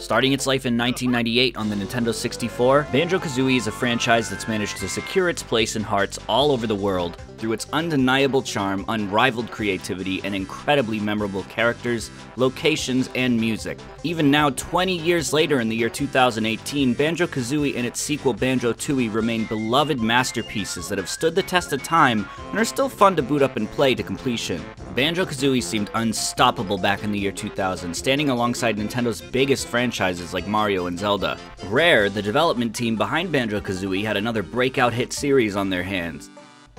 Starting its life in 1998 on the Nintendo 64, Banjo-Kazooie is a franchise that's managed to secure its place in hearts all over the world through its undeniable charm, unrivaled creativity, and incredibly memorable characters, locations, and music. Even now, 20 years later in the year 2018, Banjo-Kazooie and its sequel Banjo-Tooie remain beloved masterpieces that have stood the test of time and are still fun to boot up and play to completion. Banjo-Kazooie seemed unstoppable back in the year 2000, standing alongside Nintendo's biggest franchises like Mario and Zelda. Rare, the development team behind Banjo-Kazooie, had another breakout hit series on their hands,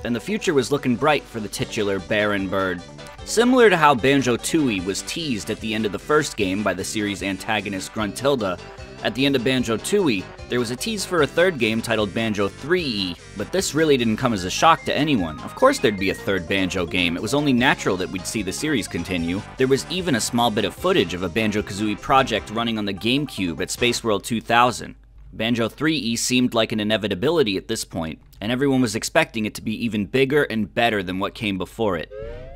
and the future was looking bright for the titular Baron Bird. Similar to how Banjo-Tooie was teased at the end of the first game by the series' antagonist Gruntilda, at the end of Banjo-Tooie, there was a tease for a third game titled Banjo-3E, but this really didn't come as a shock to anyone. Of course there'd be a third Banjo game, it was only natural that we'd see the series continue. There was even a small bit of footage of a Banjo-Kazooie project running on the GameCube at Space World 2000. Banjo-3E seemed like an inevitability at this point, and everyone was expecting it to be even bigger and better than what came before it.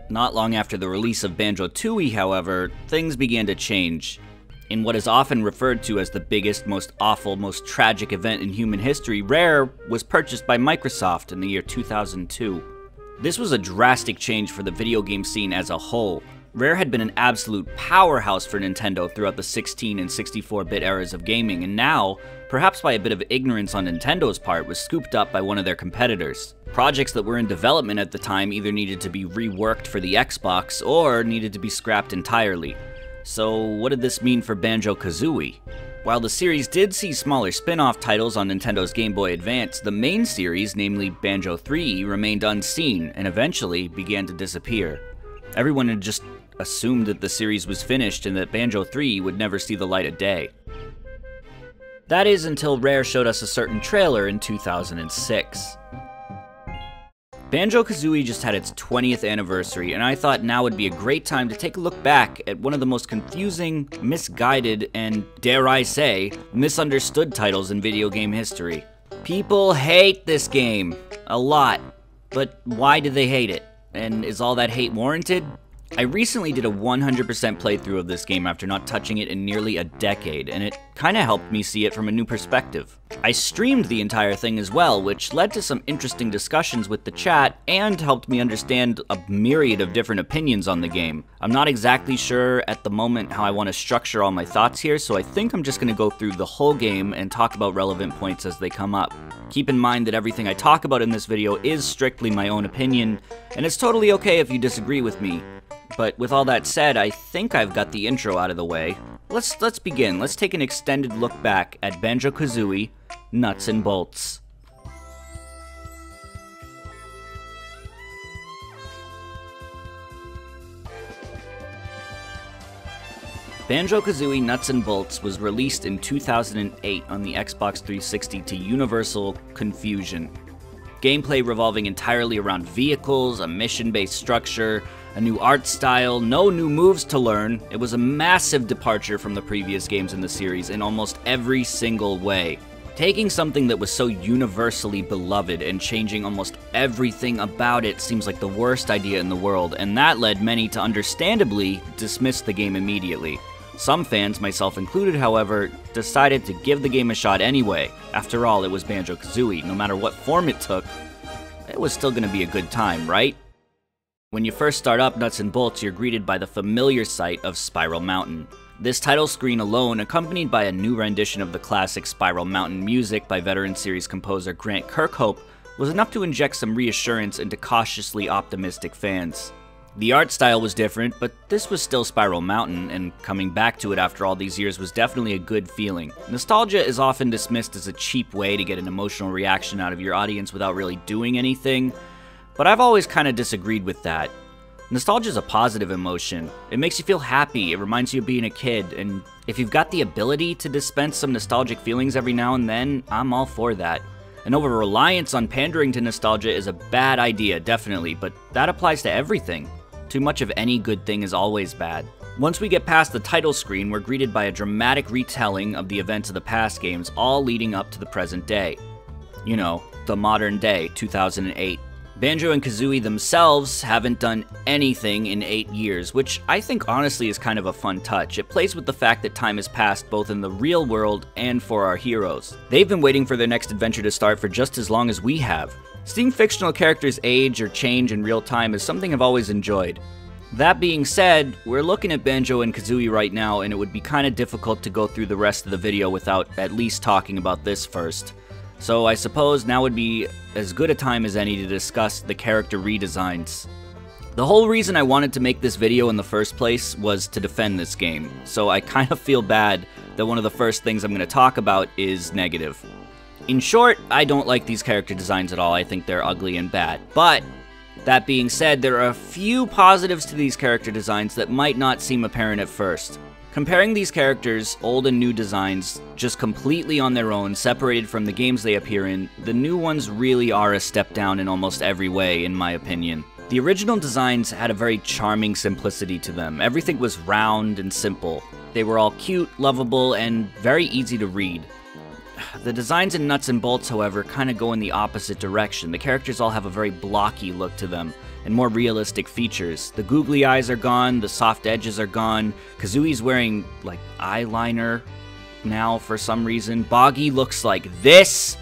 Not long after the release of Banjo-Tooie, however, things began to change. In what is often referred to as the biggest, most awful, most tragic event in human history, Rare was purchased by Microsoft in the year 2002. This was a drastic change for the video game scene as a whole. Rare had been an absolute powerhouse for Nintendo throughout the 16 and 64-bit eras of gaming, and now, perhaps by a bit of ignorance on Nintendo's part, was scooped up by one of their competitors. Projects that were in development at the time either needed to be reworked for the Xbox or needed to be scrapped entirely. So what did this mean for Banjo-Kazooie? While the series did see smaller spin-off titles on Nintendo's Game Boy Advance, the main series, namely Banjo-3E, remained unseen and eventually began to disappear. Everyone had just assumed that the series was finished and that Banjo-3E would never see the light of day. That is until Rare showed us a certain trailer in 2006. Banjo-Kazooie just had its 20th anniversary, and I thought now would be a great time to take a look back at one of the most confusing, misguided, and, dare I say, misunderstood titles in video game history. People hate this game. A lot. But why do they hate it? And is all that hate warranted? I recently did a 100% playthrough of this game after not touching it in nearly a decade, and it kinda helped me see it from a new perspective. I streamed the entire thing as well, which led to some interesting discussions with the chat and helped me understand a myriad of different opinions on the game. I'm not exactly sure at the moment how I want to structure all my thoughts here, so I think I'm just gonna go through the whole game and talk about relevant points as they come up. Keep in mind that everything I talk about in this video is strictly my own opinion, and it's totally okay if you disagree with me. But with all that said, I think I've got the intro out of the way. Let's begin. Let's take an extended look back at Banjo-Kazooie, Nuts and Bolts. Banjo-Kazooie Nuts and Bolts was released in 2008 on the Xbox 360 to universal confusion. Gameplay revolving entirely around vehicles, a mission-based structure, a new art style, no new moves to learn. It was a massive departure from the previous games in the series in almost every single way. Taking something that was so universally beloved and changing almost everything about it seems like the worst idea in the world, and that led many to understandably dismiss the game immediately. Some fans, myself included, however, decided to give the game a shot anyway. After all, it was Banjo-Kazooie. No matter what form it took, it was still gonna be a good time, right? When you first start up Nuts and Bolts, you're greeted by the familiar sight of Spiral Mountain. This title screen alone, accompanied by a new rendition of the classic Spiral Mountain music by veteran series composer Grant Kirkhope, was enough to inject some reassurance into cautiously optimistic fans. The art style was different, but this was still Spiral Mountain, and coming back to it after all these years was definitely a good feeling. Nostalgia is often dismissed as a cheap way to get an emotional reaction out of your audience without really doing anything, but I've always kinda disagreed with that. Nostalgia is a positive emotion. It makes you feel happy, it reminds you of being a kid, and if you've got the ability to dispense some nostalgic feelings every now and then, I'm all for that. An over-reliance on pandering to nostalgia is a bad idea, definitely, but that applies to everything. Too much of any good thing is always bad. Once we get past the title screen, we're greeted by a dramatic retelling of the events of the past games, all leading up to the present day. You know, the modern day, 2008. Banjo and Kazooie themselves haven't done anything in 8 years, which I think honestly is kind of a fun touch. It plays with the fact that time has passed both in the real world and for our heroes. They've been waiting for their next adventure to start for just as long as we have. Seeing fictional characters age or change in real time is something I've always enjoyed. That being said, we're looking at Banjo and Kazooie right now, and it would be kind of difficult to go through the rest of the video without at least talking about this first. So I suppose now would be as good a time as any to discuss the character redesigns. The whole reason I wanted to make this video in the first place was to defend this game, so I kind of feel bad that one of the first things I'm going to talk about is negative. In short, I don't like these character designs at all. I think they're ugly and bad. But that being said, there are a few positives to these character designs that might not seem apparent at first. Comparing these characters, old and new designs, just completely on their own, separated from the games they appear in, the new ones really are a step down in almost every way, in my opinion. The original designs had a very charming simplicity to them. Everything was round and simple. They were all cute, lovable, and very easy to read. The designs in Nuts and Bolts, however, kind of go in the opposite direction. The characters all have a very blocky look to them, and more realistic features. The googly eyes are gone, the soft edges are gone, Kazooie's wearing, like, eyeliner now for some reason. Boggy looks like this!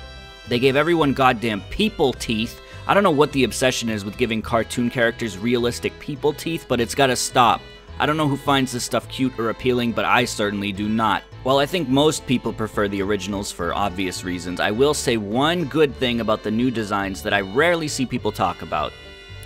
They gave everyone goddamn people teeth. I don't know what the obsession is with giving cartoon characters realistic people teeth, but it's gotta stop. I don't know who finds this stuff cute or appealing, but I certainly do not. While I think most people prefer the originals for obvious reasons, I will say one good thing about the new designs that I rarely see people talk about.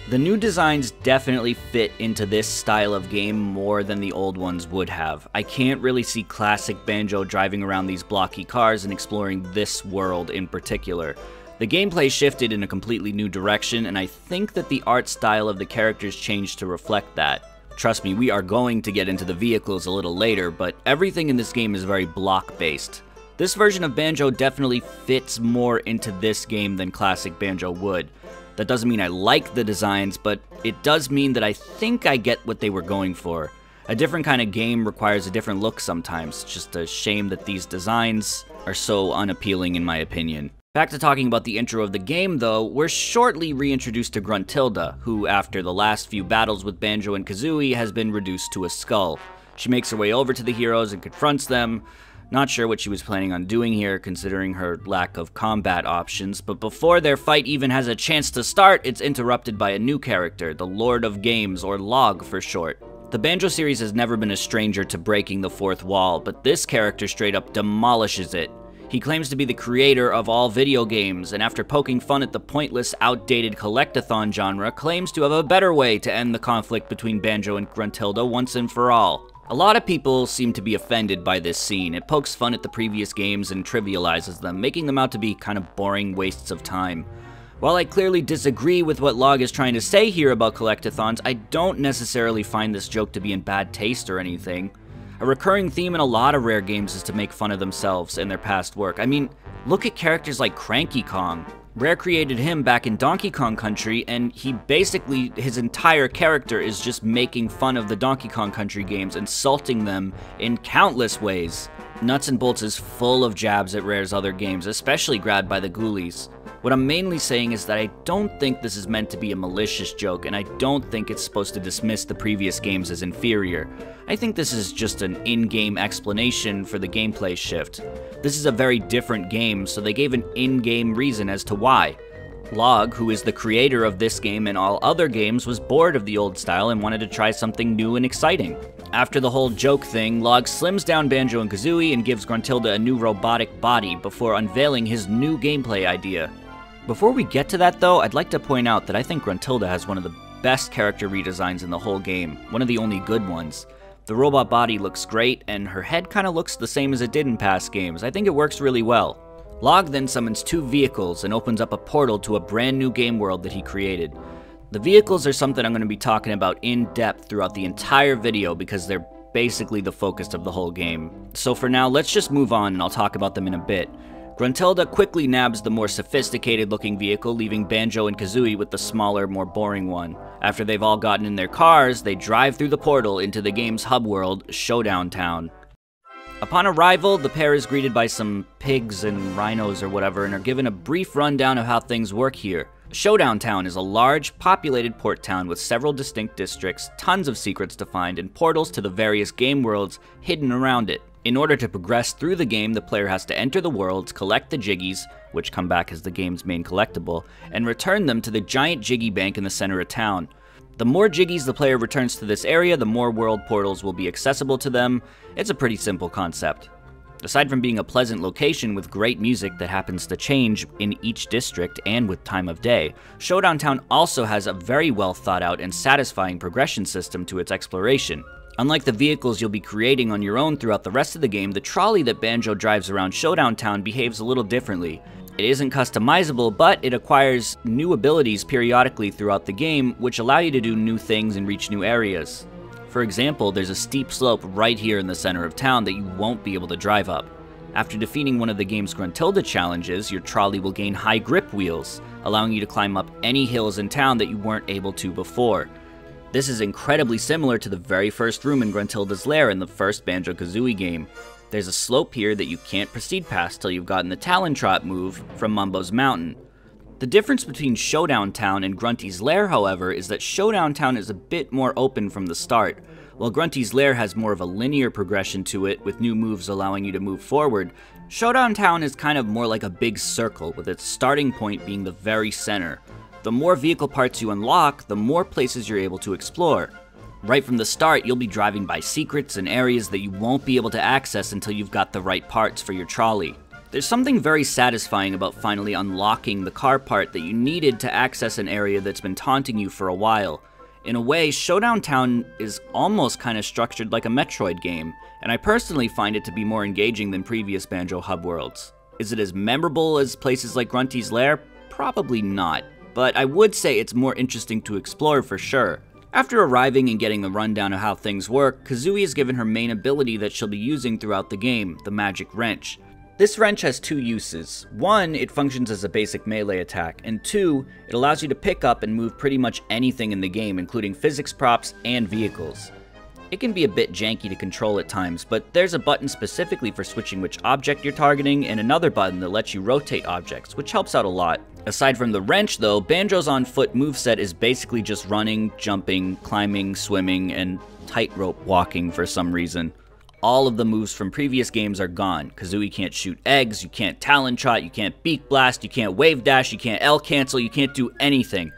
The new designs definitely fit into this style of game more than the old ones would have. I can't really see classic Banjo driving around these blocky cars and exploring this world in particular. The gameplay shifted in a completely new direction, and I think that the art style of the characters changed to reflect that. Trust me, we are going to get into the vehicles a little later, but everything in this game is very block-based. This version of Banjo definitely fits more into this game than classic Banjo would. That doesn't mean I like the designs, but it does mean that I think I get what they were going for. A different kind of game requires a different look sometimes. It's just a shame that these designs are so unappealing in my opinion. Back to talking about the intro of the game though, we're shortly reintroduced to Gruntilda, who after the last few battles with Banjo and Kazooie has been reduced to a skull. She makes her way over to the heroes and confronts them. Not sure what she was planning on doing here, considering her lack of combat options, but before their fight even has a chance to start, it's interrupted by a new character, the Lord of Games, or Log for short. The Banjo series has never been a stranger to breaking the fourth wall, but this character straight up demolishes it. He claims to be the creator of all video games, and after poking fun at the pointless, outdated collectathon genre, claims to have a better way to end the conflict between Banjo and Gruntilda once and for all. A lot of people seem to be offended by this scene. It pokes fun at the previous games and trivializes them, making them out to be kind of boring wastes of time. While I clearly disagree with what Log is trying to say here about collectathons, I don't necessarily find this joke to be in bad taste or anything. A recurring theme in a lot of Rare games is to make fun of themselves and their past work. I mean, look at characters like Cranky Kong. Rare created him back in Donkey Kong Country, and his entire character is just making fun of the Donkey Kong Country games, insulting them in countless ways. Nuts and Bolts is full of jabs at Rare's other games, especially grabbed by the Ghoulies. What I'm mainly saying is that I don't think this is meant to be a malicious joke, and I don't think it's supposed to dismiss the previous games as inferior. I think this is just an in-game explanation for the gameplay shift. This is a very different game, so they gave an in-game reason as to why. Log, who is the creator of this game and all other games, was bored of the old style and wanted to try something new and exciting. After the whole joke thing, Log slims down Banjo and Kazooie and gives Gruntilda a new robotic body before unveiling his new gameplay idea. Before we get to that though, I'd like to point out that I think Gruntilda has one of the best character redesigns in the whole game, one of the only good ones. The robot body looks great, and her head kinda looks the same as it did in past games. I think it works really well. Log then summons 2 vehicles and opens up a portal to a brand new game world that he created. The vehicles are something I'm going to be talking about in depth throughout the entire video because they're basically the focus of the whole game. So for now, let's just move on and I'll talk about them in a bit. Gruntilda quickly nabs the more sophisticated looking vehicle, leaving Banjo and Kazooie with the smaller, more boring one. After they've all gotten in their cars, they drive through the portal into the game's hub world, Showdown Town. Upon arrival, the pair is greeted by some pigs and rhinos or whatever and are given a brief rundown of how things work here. Showdown Town is a large, populated port town with several distinct districts, tons of secrets to find, and portals to the various game worlds hidden around it. In order to progress through the game, the player has to enter the worlds, collect the Jiggies, which come back as the game's main collectible, and return them to the giant Jiggy bank in the center of town. The more Jiggies the player returns to this area, the more world portals will be accessible to them. It's a pretty simple concept. Aside from being a pleasant location with great music that happens to change in each district and with time of day, Showdown Town also has a very well thought out and satisfying progression system to its exploration. Unlike the vehicles you'll be creating on your own throughout the rest of the game, the trolley that Banjo drives around Showdown Town behaves a little differently. It isn't customizable, but it acquires new abilities periodically throughout the game, which allow you to do new things and reach new areas. For example, there's a steep slope right here in the center of town that you won't be able to drive up. After defeating one of the game's Gruntilda challenges, your trolley will gain high grip wheels, allowing you to climb up any hills in town that you weren't able to before. This is incredibly similar to the very first room in Gruntilda's lair in the first Banjo-Kazooie game. There's a slope here that you can't proceed past till you've gotten the Talon Trot move from Mumbo's Mountain. The difference between Showdown Town and Grunty's Lair, however, is that Showdown Town is a bit more open from the start, while Grunty's Lair has more of a linear progression to it with new moves allowing you to move forward. Showdown Town is kind of more like a big circle, with its starting point being the very center. The more vehicle parts you unlock, the more places you're able to explore. Right from the start, you'll be driving by secrets and areas that you won't be able to access until you've got the right parts for your trolley. There's something very satisfying about finally unlocking the car part that you needed to access an area that's been taunting you for a while. In a way, Showdown Town is almost kind of structured like a Metroid game, and I personally find it to be more engaging than previous Banjo hub worlds. Is it as memorable as places like Grunty's Lair? Probably not, but I would say it's more interesting to explore for sure. After arriving and getting the rundown of how things work, Kazooie is given her main ability that she'll be using throughout the game, the Magic Wrench. This wrench has two uses. One, it functions as a basic melee attack, and two, it allows you to pick up and move pretty much anything in the game, including physics props and vehicles. It can be a bit janky to control at times, but there's a button specifically for switching which object you're targeting, and another button that lets you rotate objects, which helps out a lot. Aside from the wrench though, Banjo's on-foot moveset is basically just running, jumping, climbing, swimming, and tightrope walking for some reason. All of the moves from previous games are gone. Kazooie can't shoot eggs, you can't Talon Trot, you can't Beak Blast, you can't Wave Dash, you can't L-Cancel, you can't do anything.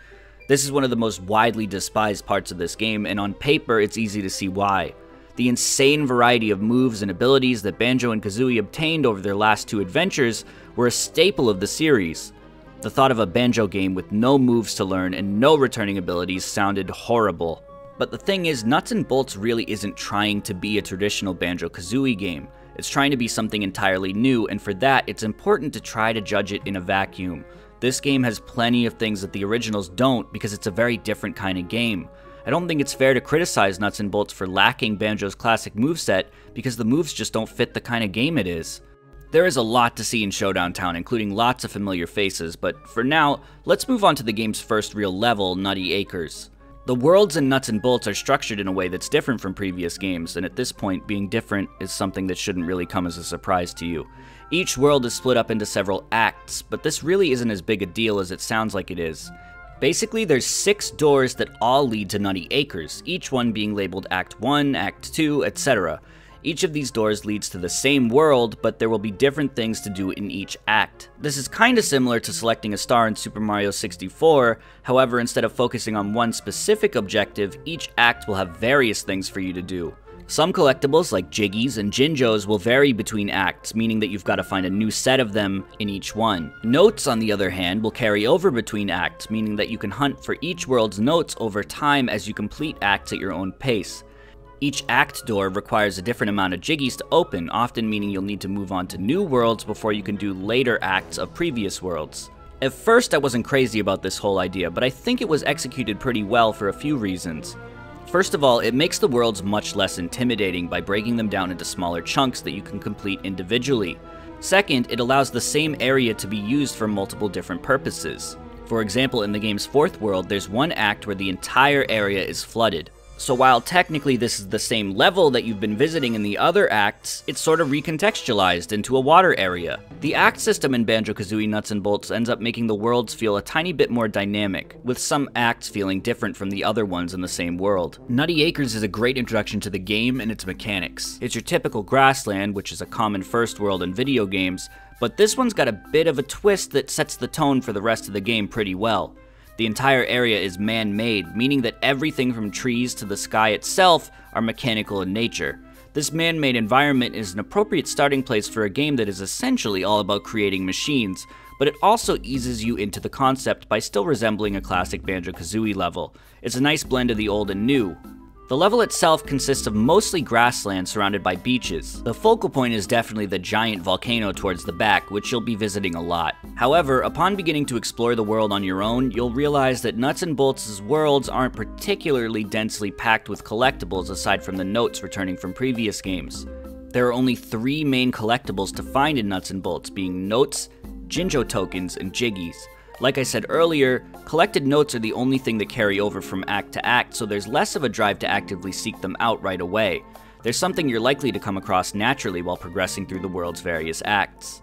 This is one of the most widely despised parts of this game, and on paper it's easy to see why. The insane variety of moves and abilities that Banjo and Kazooie obtained over their last two adventures were a staple of the series. The thought of a Banjo game with no moves to learn and no returning abilities sounded horrible. But the thing is, Nuts and Bolts really isn't trying to be a traditional Banjo-Kazooie game. It's trying to be something entirely new, and for that, it's important to try to judge it in a vacuum. This game has plenty of things that the originals don't because it's a very different kind of game. I don't think it's fair to criticize Nuts and Bolts for lacking Banjo's classic moveset because the moves just don't fit the kind of game it is. There is a lot to see in Showdown Town, including lots of familiar faces, but for now, let's move on to the game's first real level, Nutty Acres. The worlds in Nuts and Bolts are structured in a way that's different from previous games, and at this point, being different is something that shouldn't really come as a surprise to you. Each world is split up into several acts, but this really isn't as big a deal as it sounds like it is. Basically, there's 6 doors that all lead to Nutty Acres, each one being labeled Act 1, Act 2, etc. Each of these doors leads to the same world, but there will be different things to do in each act. This is kinda similar to selecting a star in Super Mario 64, however, instead of focusing on one specific objective, each act will have various things for you to do. Some collectibles, like Jiggies and Jinjos, will vary between acts, meaning that you've got to find a new set of them in each one. Notes, on the other hand, will carry over between acts, meaning that you can hunt for each world's notes over time as you complete acts at your own pace. Each act door requires a different amount of Jiggies to open, often meaning you'll need to move on to new worlds before you can do later acts of previous worlds. At first I wasn't crazy about this whole idea, but I think it was executed pretty well for a few reasons. First of all, it makes the worlds much less intimidating by breaking them down into smaller chunks that you can complete individually. Second, it allows the same area to be used for multiple different purposes. For example, in the game's 4th world, there's one act where the entire area is flooded. So while technically this is the same level that you've been visiting in the other acts, it's sort of recontextualized into a water area. The act system in Banjo-Kazooie Nuts and Bolts ends up making the worlds feel a tiny bit more dynamic, with some acts feeling different from the other ones in the same world. Nutty Acres is a great introduction to the game and its mechanics. It's your typical grassland, which is a common first world in video games, but this one's got a bit of a twist that sets the tone for the rest of the game pretty well. The entire area is man-made, meaning that everything from trees to the sky itself are mechanical in nature. This man-made environment is an appropriate starting place for a game that is essentially all about creating machines, but it also eases you into the concept by still resembling a classic Banjo-Kazooie level. It's a nice blend of the old and new. The level itself consists of mostly grassland surrounded by beaches. The focal point is definitely the giant volcano towards the back, which you'll be visiting a lot. However, upon beginning to explore the world on your own, you'll realize that Nuts and Bolts' worlds aren't particularly densely packed with collectibles aside from the notes returning from previous games. There are only 3 main collectibles to find in Nuts and Bolts, being notes, Jinjo tokens, and Jiggies. Like I said earlier, collected notes are the only thing that carry over from act to act, so there's less of a drive to actively seek them out right away. There's something you're likely to come across naturally while progressing through the world's various acts.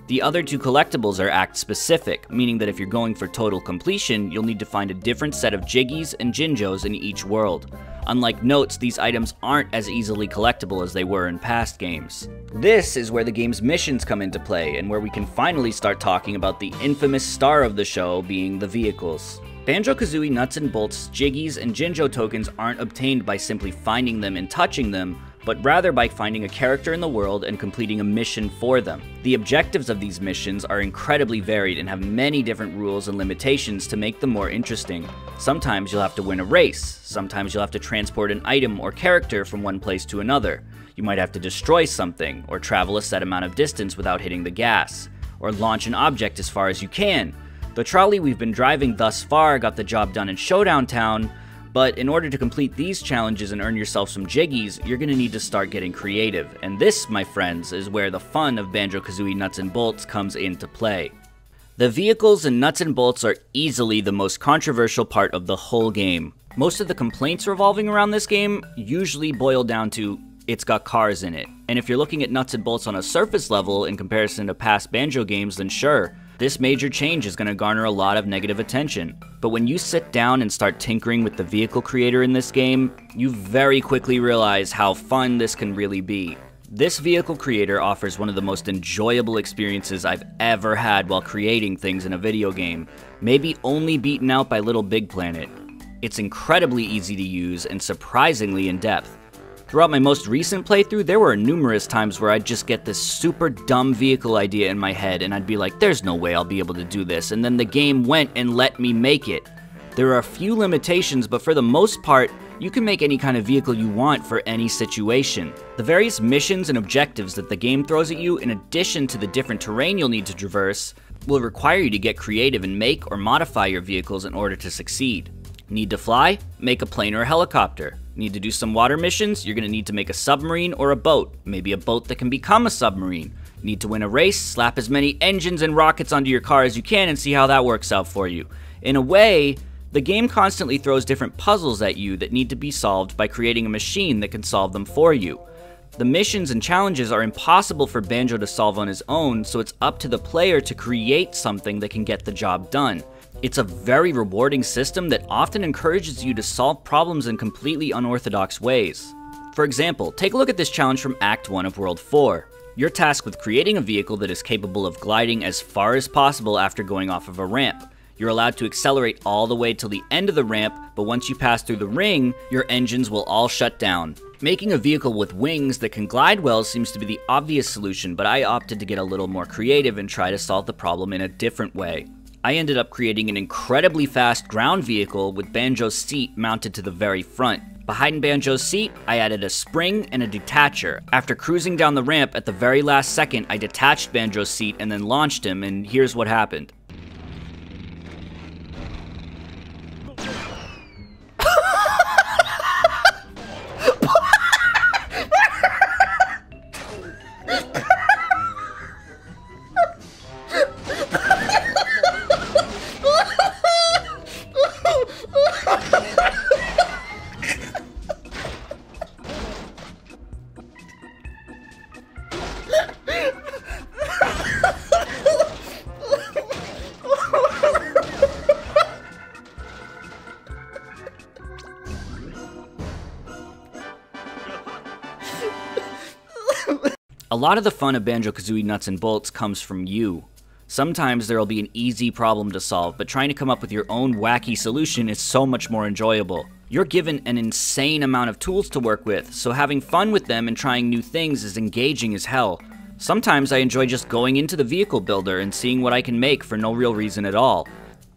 The other 2 collectibles are act-specific, meaning that if you're going for total completion, you'll need to find a different set of Jiggies and Jinjos in each world. Unlike notes, these items aren't as easily collectible as they were in past games. This is where the game's missions come into play, and where we can finally start talking about the infamous star of the show being the vehicles. Banjo-Kazooie Nuts and Bolts Jiggies and Jinjo tokens aren't obtained by simply finding them and touching them, but rather by finding a character in the world and completing a mission for them. The objectives of these missions are incredibly varied and have many different rules and limitations to make them more interesting. Sometimes you'll have to win a race, sometimes you'll have to transport an item or character from one place to another. You might have to destroy something, or travel a set amount of distance without hitting the gas, or launch an object as far as you can. The trolley we've been driving thus far got the job done in Showdown Town, but in order to complete these challenges and earn yourself some Jiggies, you're gonna need to start getting creative. And this, my friends, is where the fun of Banjo-Kazooie Nuts and Bolts comes into play. The vehicles in Nuts and Bolts are easily the most controversial part of the whole game. Most of the complaints revolving around this game usually boil down to it's got cars in it. And if you're looking at Nuts and Bolts on a surface level in comparison to past Banjo games, then sure, this major change is going to garner a lot of negative attention. But when you sit down and start tinkering with the vehicle creator in this game, you very quickly realize how fun this can really be. This vehicle creator offers one of the most enjoyable experiences I've ever had while creating things in a video game, maybe only beaten out by Little Big Planet. It's incredibly easy to use and surprisingly in-depth. Throughout my most recent playthrough, there were numerous times where I'd just get this super dumb vehicle idea in my head and I'd be like, there's no way I'll be able to do this, and then the game went and let me make it. There are a few limitations, but for the most part, you can make any kind of vehicle you want for any situation. The various missions and objectives that the game throws at you, in addition to the different terrain you'll need to traverse, will require you to get creative and make or modify your vehicles in order to succeed. Need to fly? Make a plane or a helicopter. Need to do some water missions? You're going to need to make a submarine or a boat. Maybe a boat that can become a submarine. Need to win a race? Slap as many engines and rockets onto your car as you can and see how that works out for you. In a way, the game constantly throws different puzzles at you that need to be solved by creating a machine that can solve them for you. The missions and challenges are impossible for Banjo to solve on his own, so it's up to the player to create something that can get the job done. It's a very rewarding system that often encourages you to solve problems in completely unorthodox ways. For example, take a look at this challenge from Act 1 of World 4. You're tasked with creating a vehicle that is capable of gliding as far as possible after going off of a ramp. You're allowed to accelerate all the way till the end of the ramp, but once you pass through the ring, your engines will all shut down. Making a vehicle with wings that can glide well seems to be the obvious solution, but I opted to get a little more creative and try to solve the problem in a different way. I ended up creating an incredibly fast ground vehicle with Banjo's seat mounted to the very front. Behind Banjo's seat, I added a spring and a detacher. After cruising down the ramp at the very last second, I detached Banjo's seat and then launched him, and here's what happened. A lot of the fun of Banjo-Kazooie Nuts and Bolts comes from you. Sometimes there will be an easy problem to solve, but trying to come up with your own wacky solution is so much more enjoyable. You're given an insane amount of tools to work with, so having fun with them and trying new things is engaging as hell. Sometimes I enjoy just going into the vehicle builder and seeing what I can make for no real reason at all.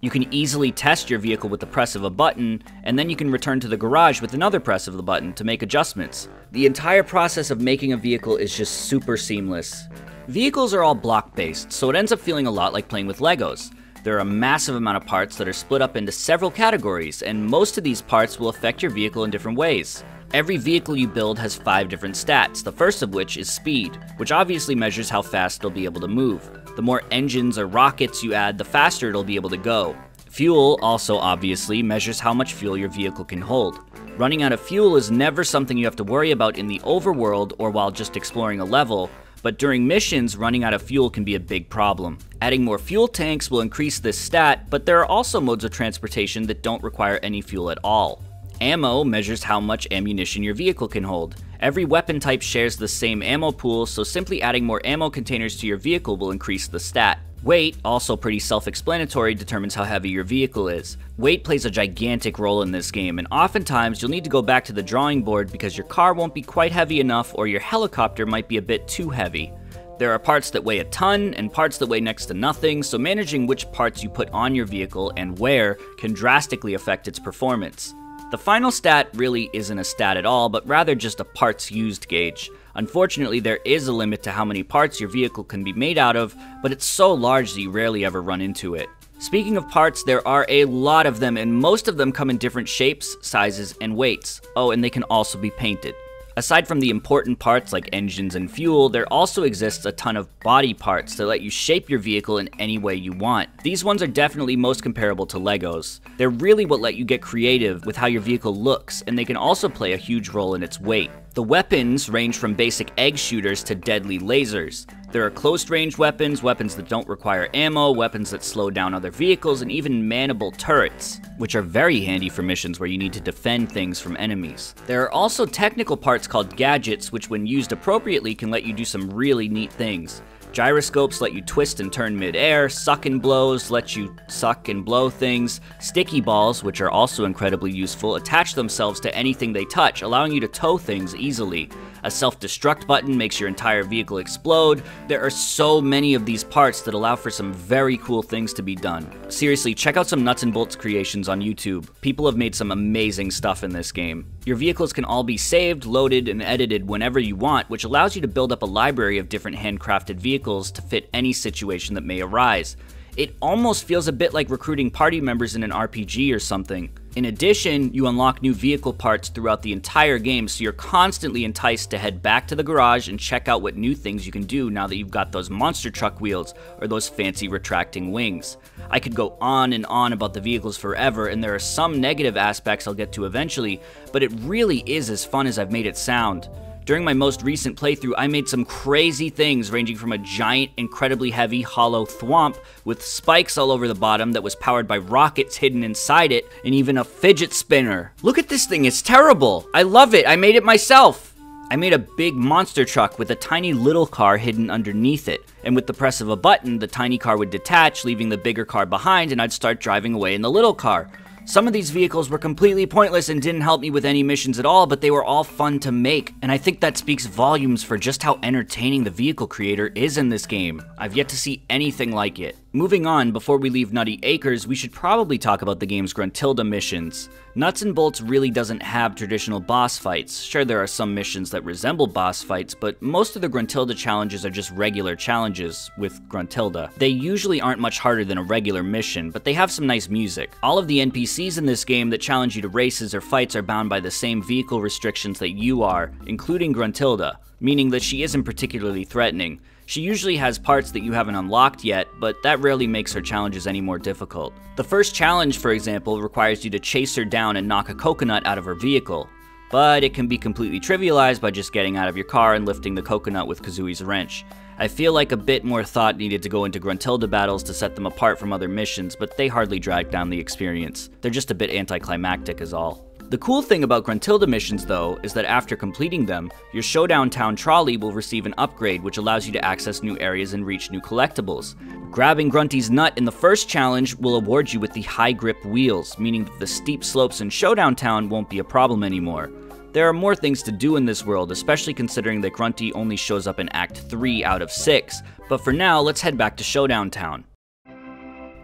You can easily test your vehicle with the press of a button, and then you can return to the garage with another press of the button to make adjustments. The entire process of making a vehicle is just super seamless. Vehicles are all block-based, so it ends up feeling a lot like playing with Legos. There are a massive amount of parts that are split up into several categories, and most of these parts will affect your vehicle in different ways. Every vehicle you build has 5 different stats, the first of which is speed, which obviously measures how fast it'll be able to move. The more engines or rockets you add, the faster it'll be able to go. Fuel also obviously measures how much fuel your vehicle can hold. Running out of fuel is never something you have to worry about in the overworld or while just exploring a level, but during missions, running out of fuel can be a big problem. Adding more fuel tanks will increase this stat, but there are also modes of transportation that don't require any fuel at all. Ammo measures how much ammunition your vehicle can hold. Every weapon type shares the same ammo pool, so simply adding more ammo containers to your vehicle will increase the stat. Weight, also pretty self-explanatory, determines how heavy your vehicle is. Weight plays a gigantic role in this game, and oftentimes you'll need to go back to the drawing board because your car won't be quite heavy enough or your helicopter might be a bit too heavy. There are parts that weigh a ton and parts that weigh next to nothing, so managing which parts you put on your vehicle and where can drastically affect its performance. The final stat really isn't a stat at all, but rather just a parts used gauge. Unfortunately, there is a limit to how many parts your vehicle can be made out of, but it's so large that you rarely ever run into it. Speaking of parts, there are a lot of them, and most of them come in different shapes, sizes, and weights. Oh, and they can also be painted. Aside from the important parts like engines and fuel, there also exists a ton of body parts that let you shape your vehicle in any way you want. These ones are definitely most comparable to Legos. They're really what let you get creative with how your vehicle looks, and they can also play a huge role in its weight. The weapons range from basic egg shooters to deadly lasers. There are close-range weapons, weapons that don't require ammo, weapons that slow down other vehicles, and even manable turrets, which are very handy for missions where you need to defend things from enemies. There are also technical parts called gadgets, which when used appropriately can let you do some really neat things. Gyroscopes let you twist and turn mid-air, suck and blows let you suck and blow things, sticky balls, which are also incredibly useful, attach themselves to anything they touch, allowing you to tow things easily. A self-destruct button makes your entire vehicle explode. There are so many of these parts that allow for some very cool things to be done. Seriously, check out some Nuts and Bolts creations on YouTube. People have made some amazing stuff in this game. Your vehicles can all be saved, loaded, and edited whenever you want, which allows you to build up a library of different handcrafted vehicles to fit any situation that may arise. It almost feels a bit like recruiting party members in an RPG or something. In addition, you unlock new vehicle parts throughout the entire game, so you're constantly enticed to head back to the garage and check out what new things you can do now that you've got those monster truck wheels or those fancy retracting wings. I could go on and on about the vehicles forever, and there are some negative aspects I'll get to eventually, but it really is as fun as I've made it sound. During my most recent playthrough, I made some crazy things ranging from a giant, incredibly heavy, hollow thwomp with spikes all over the bottom that was powered by rockets hidden inside it, and even a fidget spinner. Look at this thing, it's terrible! I love it, I made it myself! I made a big monster truck with a tiny little car hidden underneath it, and with the press of a button, the tiny car would detach, leaving the bigger car behind, and I'd start driving away in the little car. Some of these vehicles were completely pointless and didn't help me with any missions at all, but they were all fun to make, and I think that speaks volumes for just how entertaining the vehicle creator is in this game. I've yet to see anything like it. Moving on, before we leave Nutty Acres, we should probably talk about the game's Gruntilda missions. Nuts and Bolts really doesn't have traditional boss fights. Sure, there are some missions that resemble boss fights, but most of the Gruntilda challenges are just regular challenges with Gruntilda. They usually aren't much harder than a regular mission, but they have some nice music. All of the NPCs in this game that challenge you to races or fights are bound by the same vehicle restrictions that you are, including Gruntilda, meaning that she isn't particularly threatening. She usually has parts that you haven't unlocked yet, but that rarely makes her challenges any more difficult. The first challenge, for example, requires you to chase her down and knock a coconut out of her vehicle, but it can be completely trivialized by just getting out of your car and lifting the coconut with Kazooie's wrench. I feel like a bit more thought needed to go into Gruntilda battles to set them apart from other missions, but they hardly drag down the experience. They're just a bit anticlimactic is all. The cool thing about Gruntilda missions, though, is that after completing them, your Showdown Town trolley will receive an upgrade which allows you to access new areas and reach new collectibles. Grabbing Grunty's nut in the first challenge will award you with the high grip wheels, meaning that the steep slopes in Showdown Town won't be a problem anymore. There are more things to do in this world, especially considering that Grunty only shows up in Act 3 out of 6, but for now, let's head back to Showdown Town.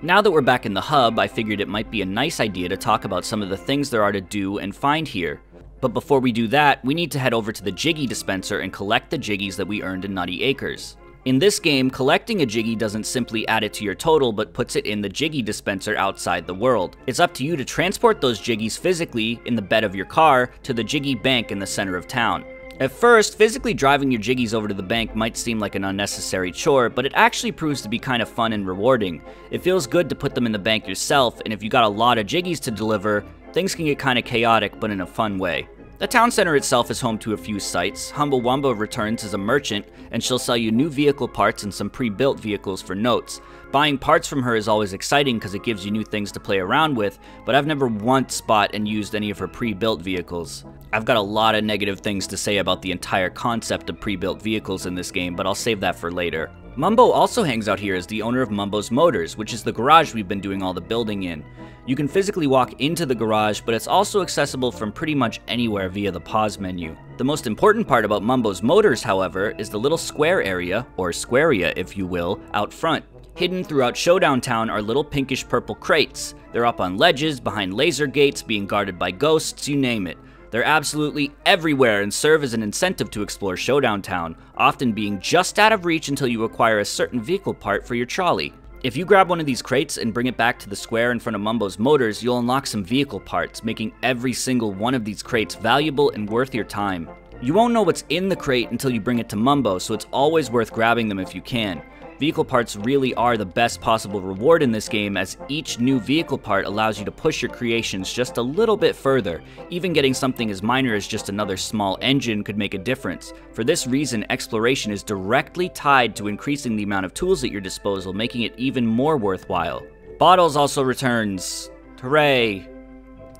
Now that we're back in the hub, I figured it might be a nice idea to talk about some of the things there are to do and find here. But before we do that, we need to head over to the Jiggy dispenser and collect the Jiggies that we earned in Nutty Acres. In this game, collecting a Jiggy doesn't simply add it to your total, but puts it in the Jiggy dispenser outside the world. It's up to you to transport those Jiggies physically, in the bed of your car, to the Jiggy bank in the center of town. At first, physically driving your Jiggies over to the bank might seem like an unnecessary chore, but it actually proves to be kind of fun and rewarding. It feels good to put them in the bank yourself, and if you got a lot of Jiggies to deliver, things can get kind of chaotic, but in a fun way. The town center itself is home to a few sites. Humblewumba returns as a merchant, and she'll sell you new vehicle parts and some pre-built vehicles for notes. Buying parts from her is always exciting because it gives you new things to play around with, but I've never once bought and used any of her pre-built vehicles. I've got a lot of negative things to say about the entire concept of pre-built vehicles in this game, but I'll save that for later. Mumbo also hangs out here as the owner of Mumbo's Motors, which is the garage we've been doing all the building in. You can physically walk into the garage, but it's also accessible from pretty much anywhere via the pause menu. The most important part about Mumbo's Motors, however, is the little square area, or squarea if you will, out front. Hidden throughout Showdown Town are little pinkish purple crates. They're up on ledges, behind laser gates, being guarded by ghosts, you name it. They're absolutely everywhere and serve as an incentive to explore Showdown Town, often being just out of reach until you acquire a certain vehicle part for your trolley. If you grab one of these crates and bring it back to the square in front of Mumbo's Motors, you'll unlock some vehicle parts, making every single one of these crates valuable and worth your time. You won't know what's in the crate until you bring it to Mumbo, so it's always worth grabbing them if you can. Vehicle parts really are the best possible reward in this game, as each new vehicle part allows you to push your creations just a little bit further. Even getting something as minor as just another small engine could make a difference. For this reason, exploration is directly tied to increasing the amount of tools at your disposal, making it even more worthwhile. Bottles also returns. Hooray!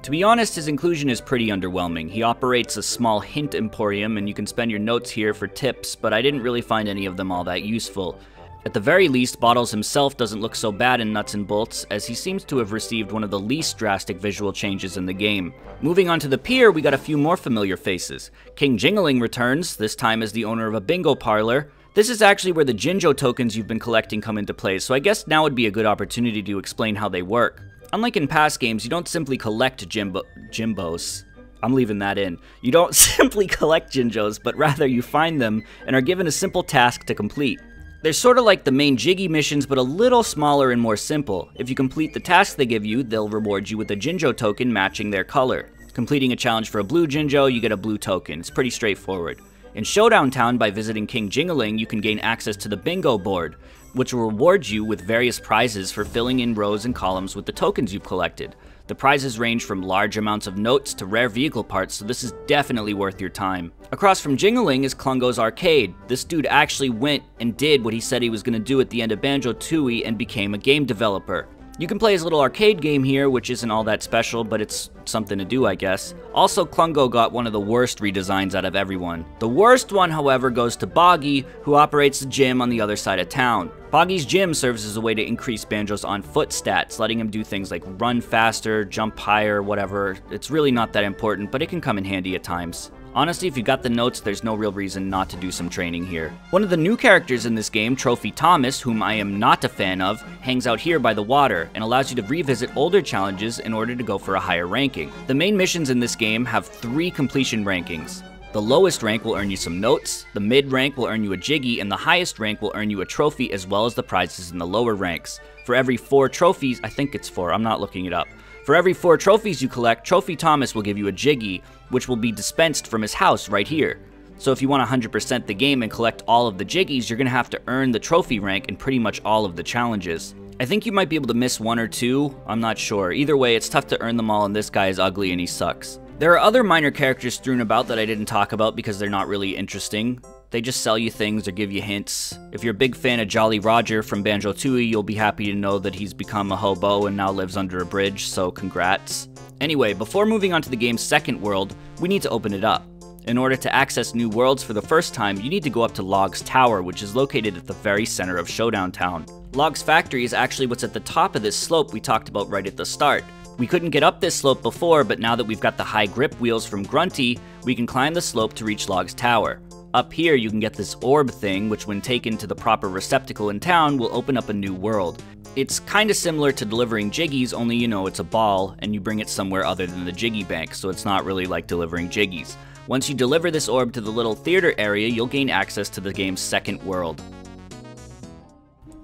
To be honest, his inclusion is pretty underwhelming. He operates a small hint emporium, and you can spend your notes here for tips, but I didn't really find any of them all that useful. At the very least, Bottles himself doesn't look so bad in Nuts and Bolts, as he seems to have received one of the least drastic visual changes in the game. Moving on to the pier, we got a few more familiar faces. King Jingling returns, this time as the owner of a bingo parlor. This is actually where the Jinjo tokens you've been collecting come into play, so I guess now would be a good opportunity to explain how they work. Unlike in past games, you don't simply collect Jimbos. I'm leaving that in. You don't simply collect Jinjos, but rather you find them and are given a simple task to complete. They're sort of like the main Jiggy missions, but a little smaller and more simple. If you complete the task they give you, they'll reward you with a Jinjo token matching their color. Completing a challenge for a blue Jinjo, you get a blue token. It's pretty straightforward. In Showdown Town, by visiting King Jingling, you can gain access to the bingo board, which will reward you with various prizes for filling in rows and columns with the tokens you've collected. The prizes range from large amounts of notes to rare vehicle parts, so this is definitely worth your time. Across from Jingling is Klungo's Arcade. This dude actually went and did what he said he was going to do at the end of Banjo-Tooie and became a game developer. You can play his little arcade game here, which isn't all that special, but it's something to do, I guess. Also, Klungo got one of the worst redesigns out of everyone. The worst one, however, goes to Boggy, who operates the gym on the other side of town. Boggy's gym serves as a way to increase Banjo's on-foot stats, letting him do things like run faster, jump higher, whatever. It's really not that important, but it can come in handy at times. Honestly, if you got the notes, there's no real reason not to do some training here. One of the new characters in this game, Trophy Thomas, whom I am not a fan of, hangs out here by the water and allows you to revisit older challenges in order to go for a higher ranking. The main missions in this game have 3 completion rankings. The lowest rank will earn you some notes, the mid rank will earn you a Jiggy, and the highest rank will earn you a trophy as well as the prizes in the lower ranks. For every 4 trophies, I think it's 4, I'm not looking it up. For every 4 trophies you collect, Trophy Thomas will give you a Jiggy, which will be dispensed from his house right here. So if you want to 100% the game and collect all of the Jiggies, you're going to have to earn the trophy rank in pretty much all of the challenges. I think you might be able to miss 1 or 2, I'm not sure. Either way, it's tough to earn them all, and this guy is ugly and he sucks. There are other minor characters strewn about that I didn't talk about because they're not really interesting. They just sell you things or give you hints. If you're a big fan of Jolly Roger from Banjo-Tooie, you'll be happy to know that he's become a hobo and now lives under a bridge, so congrats. Anyway, before moving on to the game's second world, we need to open it up. In order to access new worlds for the first time, you need to go up to Log's Tower, which is located at the very center of Showdown Town. Log's factory is actually what's at the top of this slope we talked about right at the start. We couldn't get up this slope before, but now that we've got the high grip wheels from Grunty, we can climb the slope to reach Log's Tower. Up here, you can get this orb thing, which when taken to the proper receptacle in town, will open up a new world. It's kinda similar to delivering Jiggies, only you know it's a ball, and you bring it somewhere other than the Jiggy Bank, so it's not really like delivering Jiggies. Once you deliver this orb to the little theater area, you'll gain access to the game's second world.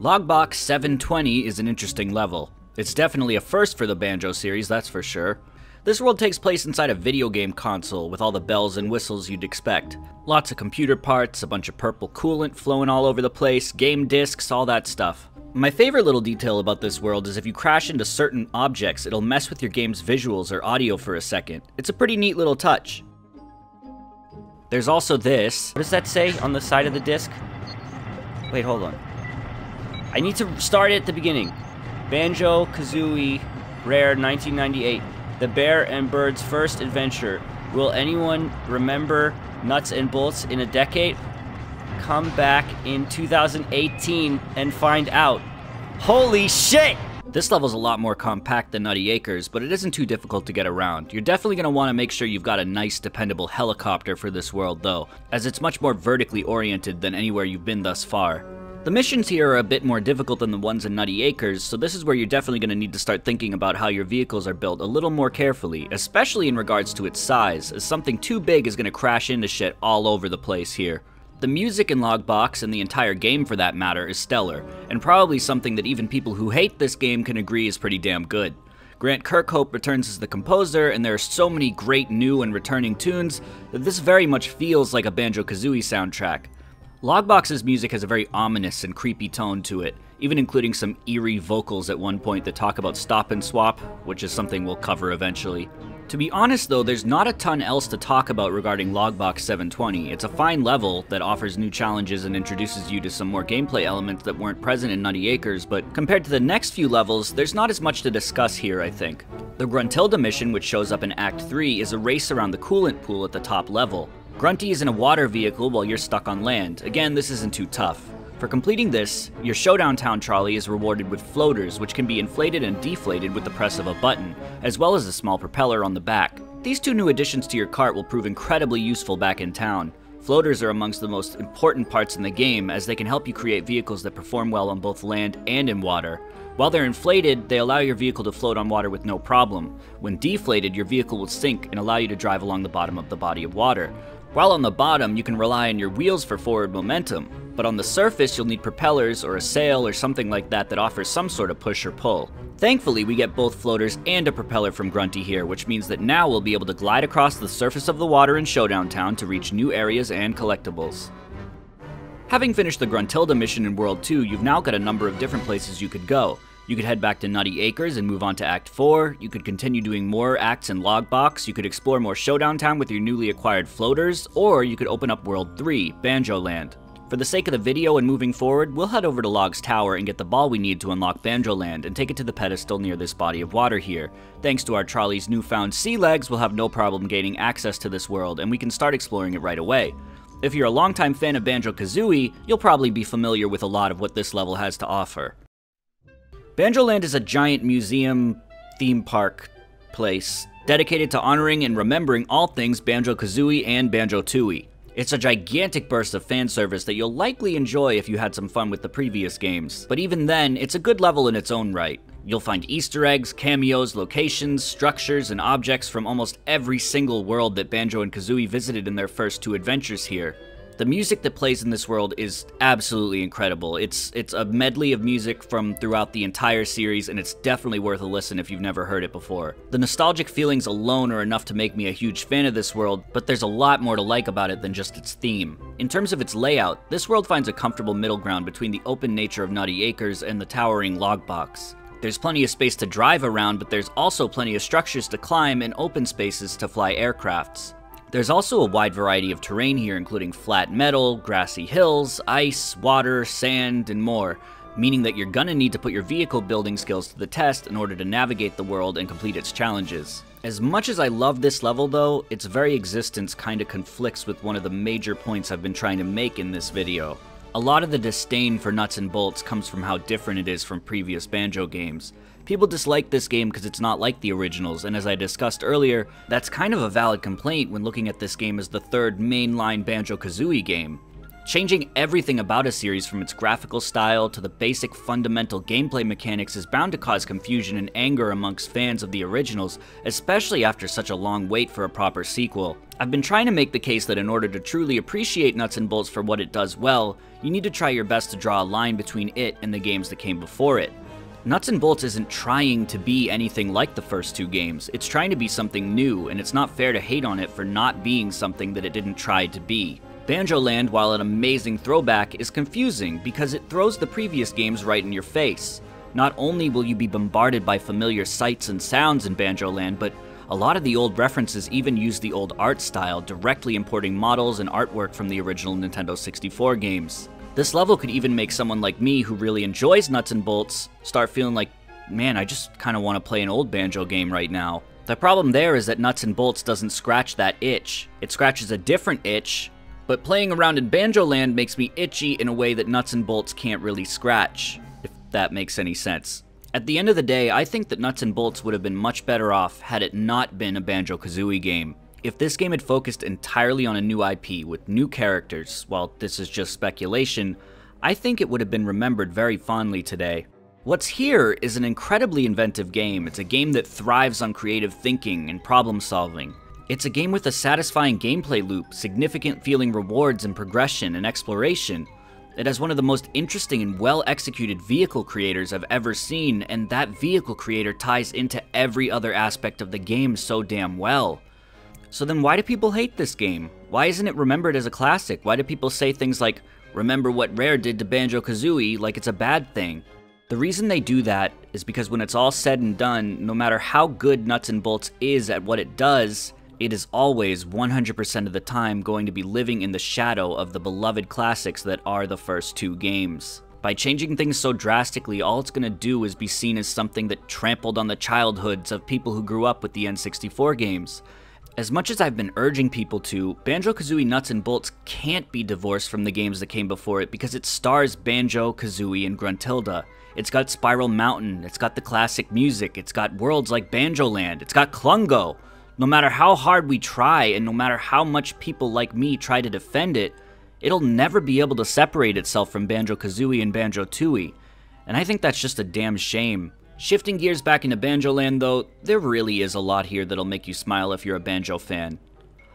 Logbox 720 is an interesting level. It's definitely a first for the Banjo series, that's for sure. This world takes place inside a video game console with all the bells and whistles you'd expect. Lots of computer parts, a bunch of purple coolant flowing all over the place, game discs, all that stuff. My favorite little detail about this world is if you crash into certain objects, it'll mess with your game's visuals or audio for a second. It's a pretty neat little touch. There's also this. What does that say on the side of the disc? Wait, hold on. I need to start at the beginning. Banjo-Kazooie, Rare, 1998. The Bear and Bird's first adventure. Will anyone remember Nuts and Bolts in a decade? Come back in 2018 and find out. Holy shit! This level's a lot more compact than Nutty Acres, but it isn't too difficult to get around. You're definitely going to want to make sure you've got a nice, dependable helicopter for this world though, as it's much more vertically oriented than anywhere you've been thus far. The missions here are a bit more difficult than the ones in Nutty Acres, so this is where you're definitely going to need to start thinking about how your vehicles are built a little more carefully, especially in regards to its size, as something too big is going to crash into shit all over the place here. The music in Logbox, and the entire game for that matter, is stellar, and probably something that even people who hate this game can agree is pretty damn good. Grant Kirkhope returns as the composer, and there are so many great new and returning tunes that this very much feels like a Banjo-Kazooie soundtrack. Logbox's music has a very ominous and creepy tone to it, even including some eerie vocals at one point that talk about stop and swap, which is something we'll cover eventually. To be honest though, there's not a ton else to talk about regarding Logbox 720. It's a fine level that offers new challenges and introduces you to some more gameplay elements that weren't present in Nutty Acres, but compared to the next few levels, there's not as much to discuss here, I think. The Gruntilda mission, which shows up in Act 3, is a race around the coolant pool at the top level. Grunty is in a water vehicle while you're stuck on land. Again, this isn't too tough. For completing this, your Showdown Town trolley is rewarded with floaters, which can be inflated and deflated with the press of a button, as well as a small propeller on the back. These two new additions to your cart will prove incredibly useful back in town. Floaters are amongst the most important parts in the game, as they can help you create vehicles that perform well on both land and in water. While they're inflated, they allow your vehicle to float on water with no problem. When deflated, your vehicle will sink and allow you to drive along the bottom of the body of water. While on the bottom, you can rely on your wheels for forward momentum, but on the surface you'll need propellers or a sail or something like that that offers some sort of push or pull. Thankfully, we get both floaters and a propeller from Grunty here, which means that now we'll be able to glide across the surface of the water in Showdown Town to reach new areas and collectibles. Having finished the Gruntilda mission in World 2, you've now got a number of different places you could go. You could head back to Nutty Acres and move on to Act 4, you could continue doing more acts in Logbox, you could explore more Showdown Town with your newly acquired floaters, or you could open up World 3, Banjo Land. For the sake of the video and moving forward, we'll head over to Log's Tower and get the ball we need to unlock Banjo Land and take it to the pedestal near this body of water here. Thanks to our trolley's newfound sea legs, we'll have no problem gaining access to this world, and we can start exploring it right away. If you're a longtime fan of Banjo-Kazooie, you'll probably be familiar with a lot of what this level has to offer. Banjo Land is a giant museum theme park place dedicated to honoring and remembering all things Banjo-Kazooie and Banjo-Tooie. It's a gigantic burst of fan service that you'll likely enjoy if you had some fun with the previous games, but even then, it's a good level in its own right. You'll find Easter eggs, cameos, locations, structures, and objects from almost every single world that Banjo and Kazooie visited in their first two adventures here. The music that plays in this world is absolutely incredible. It's a medley of music from throughout the entire series, and it's definitely worth a listen if you've never heard it before. The nostalgic feelings alone are enough to make me a huge fan of this world, but there's a lot more to like about it than just its theme. In terms of its layout, this world finds a comfortable middle ground between the open nature of Nutty Acres and the towering Logbox. There's plenty of space to drive around, but there's also plenty of structures to climb and open spaces to fly aircrafts. There's also a wide variety of terrain here, including flat metal, grassy hills, ice, water, sand, and more, meaning that you're gonna need to put your vehicle building skills to the test in order to navigate the world and complete its challenges. As much as I love this level though, its very existence kinda conflicts with one of the major points I've been trying to make in this video. A lot of the disdain for nuts and bolts comes from how different it is from previous Banjo games. People dislike this game because it's not like the originals, and as I discussed earlier, that's kind of a valid complaint when looking at this game as the third mainline Banjo-Kazooie game. Changing everything about a series from its graphical style to the basic fundamental gameplay mechanics is bound to cause confusion and anger amongst fans of the originals, especially after such a long wait for a proper sequel. I've been trying to make the case that in order to truly appreciate Nuts and Bolts for what it does well, you need to try your best to draw a line between it and the games that came before it. Nuts and Bolts isn't trying to be anything like the first two games, it's trying to be something new, and it's not fair to hate on it for not being something that it didn't try to be. Banjo Land, while an amazing throwback, is confusing because it throws the previous games right in your face. Not only will you be bombarded by familiar sights and sounds in Banjo Land, but a lot of the old references even use the old art style, directly importing models and artwork from the original Nintendo 64 games. This level could even make someone like me who really enjoys Nuts and Bolts start feeling like, man, I just kinda wanna play an old Banjo game right now. The problem there is that Nuts and Bolts doesn't scratch that itch. It scratches a different itch, but playing around in Banjo Land makes me itchy in a way that Nuts and Bolts can't really scratch, if that makes any sense. At the end of the day, I think that Nuts and Bolts would have been much better off had it not been a Banjo-Kazooie game. If this game had focused entirely on a new IP with new characters, while this is just speculation, I think it would have been remembered very fondly today. What's here is an incredibly inventive game. It's a game that thrives on creative thinking and problem solving. It's a game with a satisfying gameplay loop, significant feeling rewards and progression and exploration. It has one of the most interesting and well-executed vehicle creators I've ever seen, and that vehicle creator ties into every other aspect of the game so damn well. So then why do people hate this game? Why isn't it remembered as a classic? Why do people say things like, remember what Rare did to Banjo-Kazooie, like it's a bad thing? The reason they do that is because when it's all said and done, no matter how good Nuts and Bolts is at what it does, it is always 100% of the time going to be living in the shadow of the beloved classics that are the first two games. By changing things so drastically, all it's going to do is be seen as something that trampled on the childhoods of people who grew up with the N64 games. As much as I've been urging people to, Banjo-Kazooie Nuts and Bolts can't be divorced from the games that came before it because it stars Banjo, Kazooie, and Gruntilda. It's got Spiral Mountain, it's got the classic music, it's got worlds like Banjo Land, it's got Klungo. No matter how hard we try, and no matter how much people like me try to defend it, it'll never be able to separate itself from Banjo-Kazooie and Banjo-Tooie. And I think that's just a damn shame. Shifting gears back into Banjo Land though, there really is a lot here that'll make you smile if you're a Banjo fan.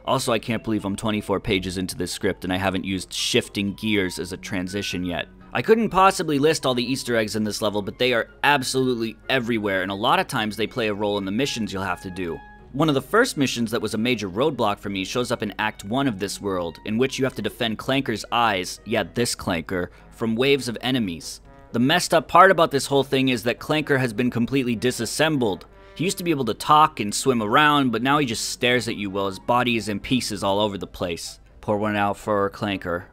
Also, I can't believe I'm 24 pages into this script and I haven't used shifting gears as a transition yet. I couldn't possibly list all the Easter eggs in this level, but they are absolutely everywhere, and a lot of times they play a role in the missions you'll have to do. One of the first missions that was a major roadblock for me shows up in Act 1 of this world, in which you have to defend Clanker's eyes, yeah, this Clanker, from waves of enemies. The messed up part about this whole thing is that Clanker has been completely disassembled. He used to be able to talk and swim around, but now he just stares at you while his body is in pieces all over the place. Pour one out for Clanker.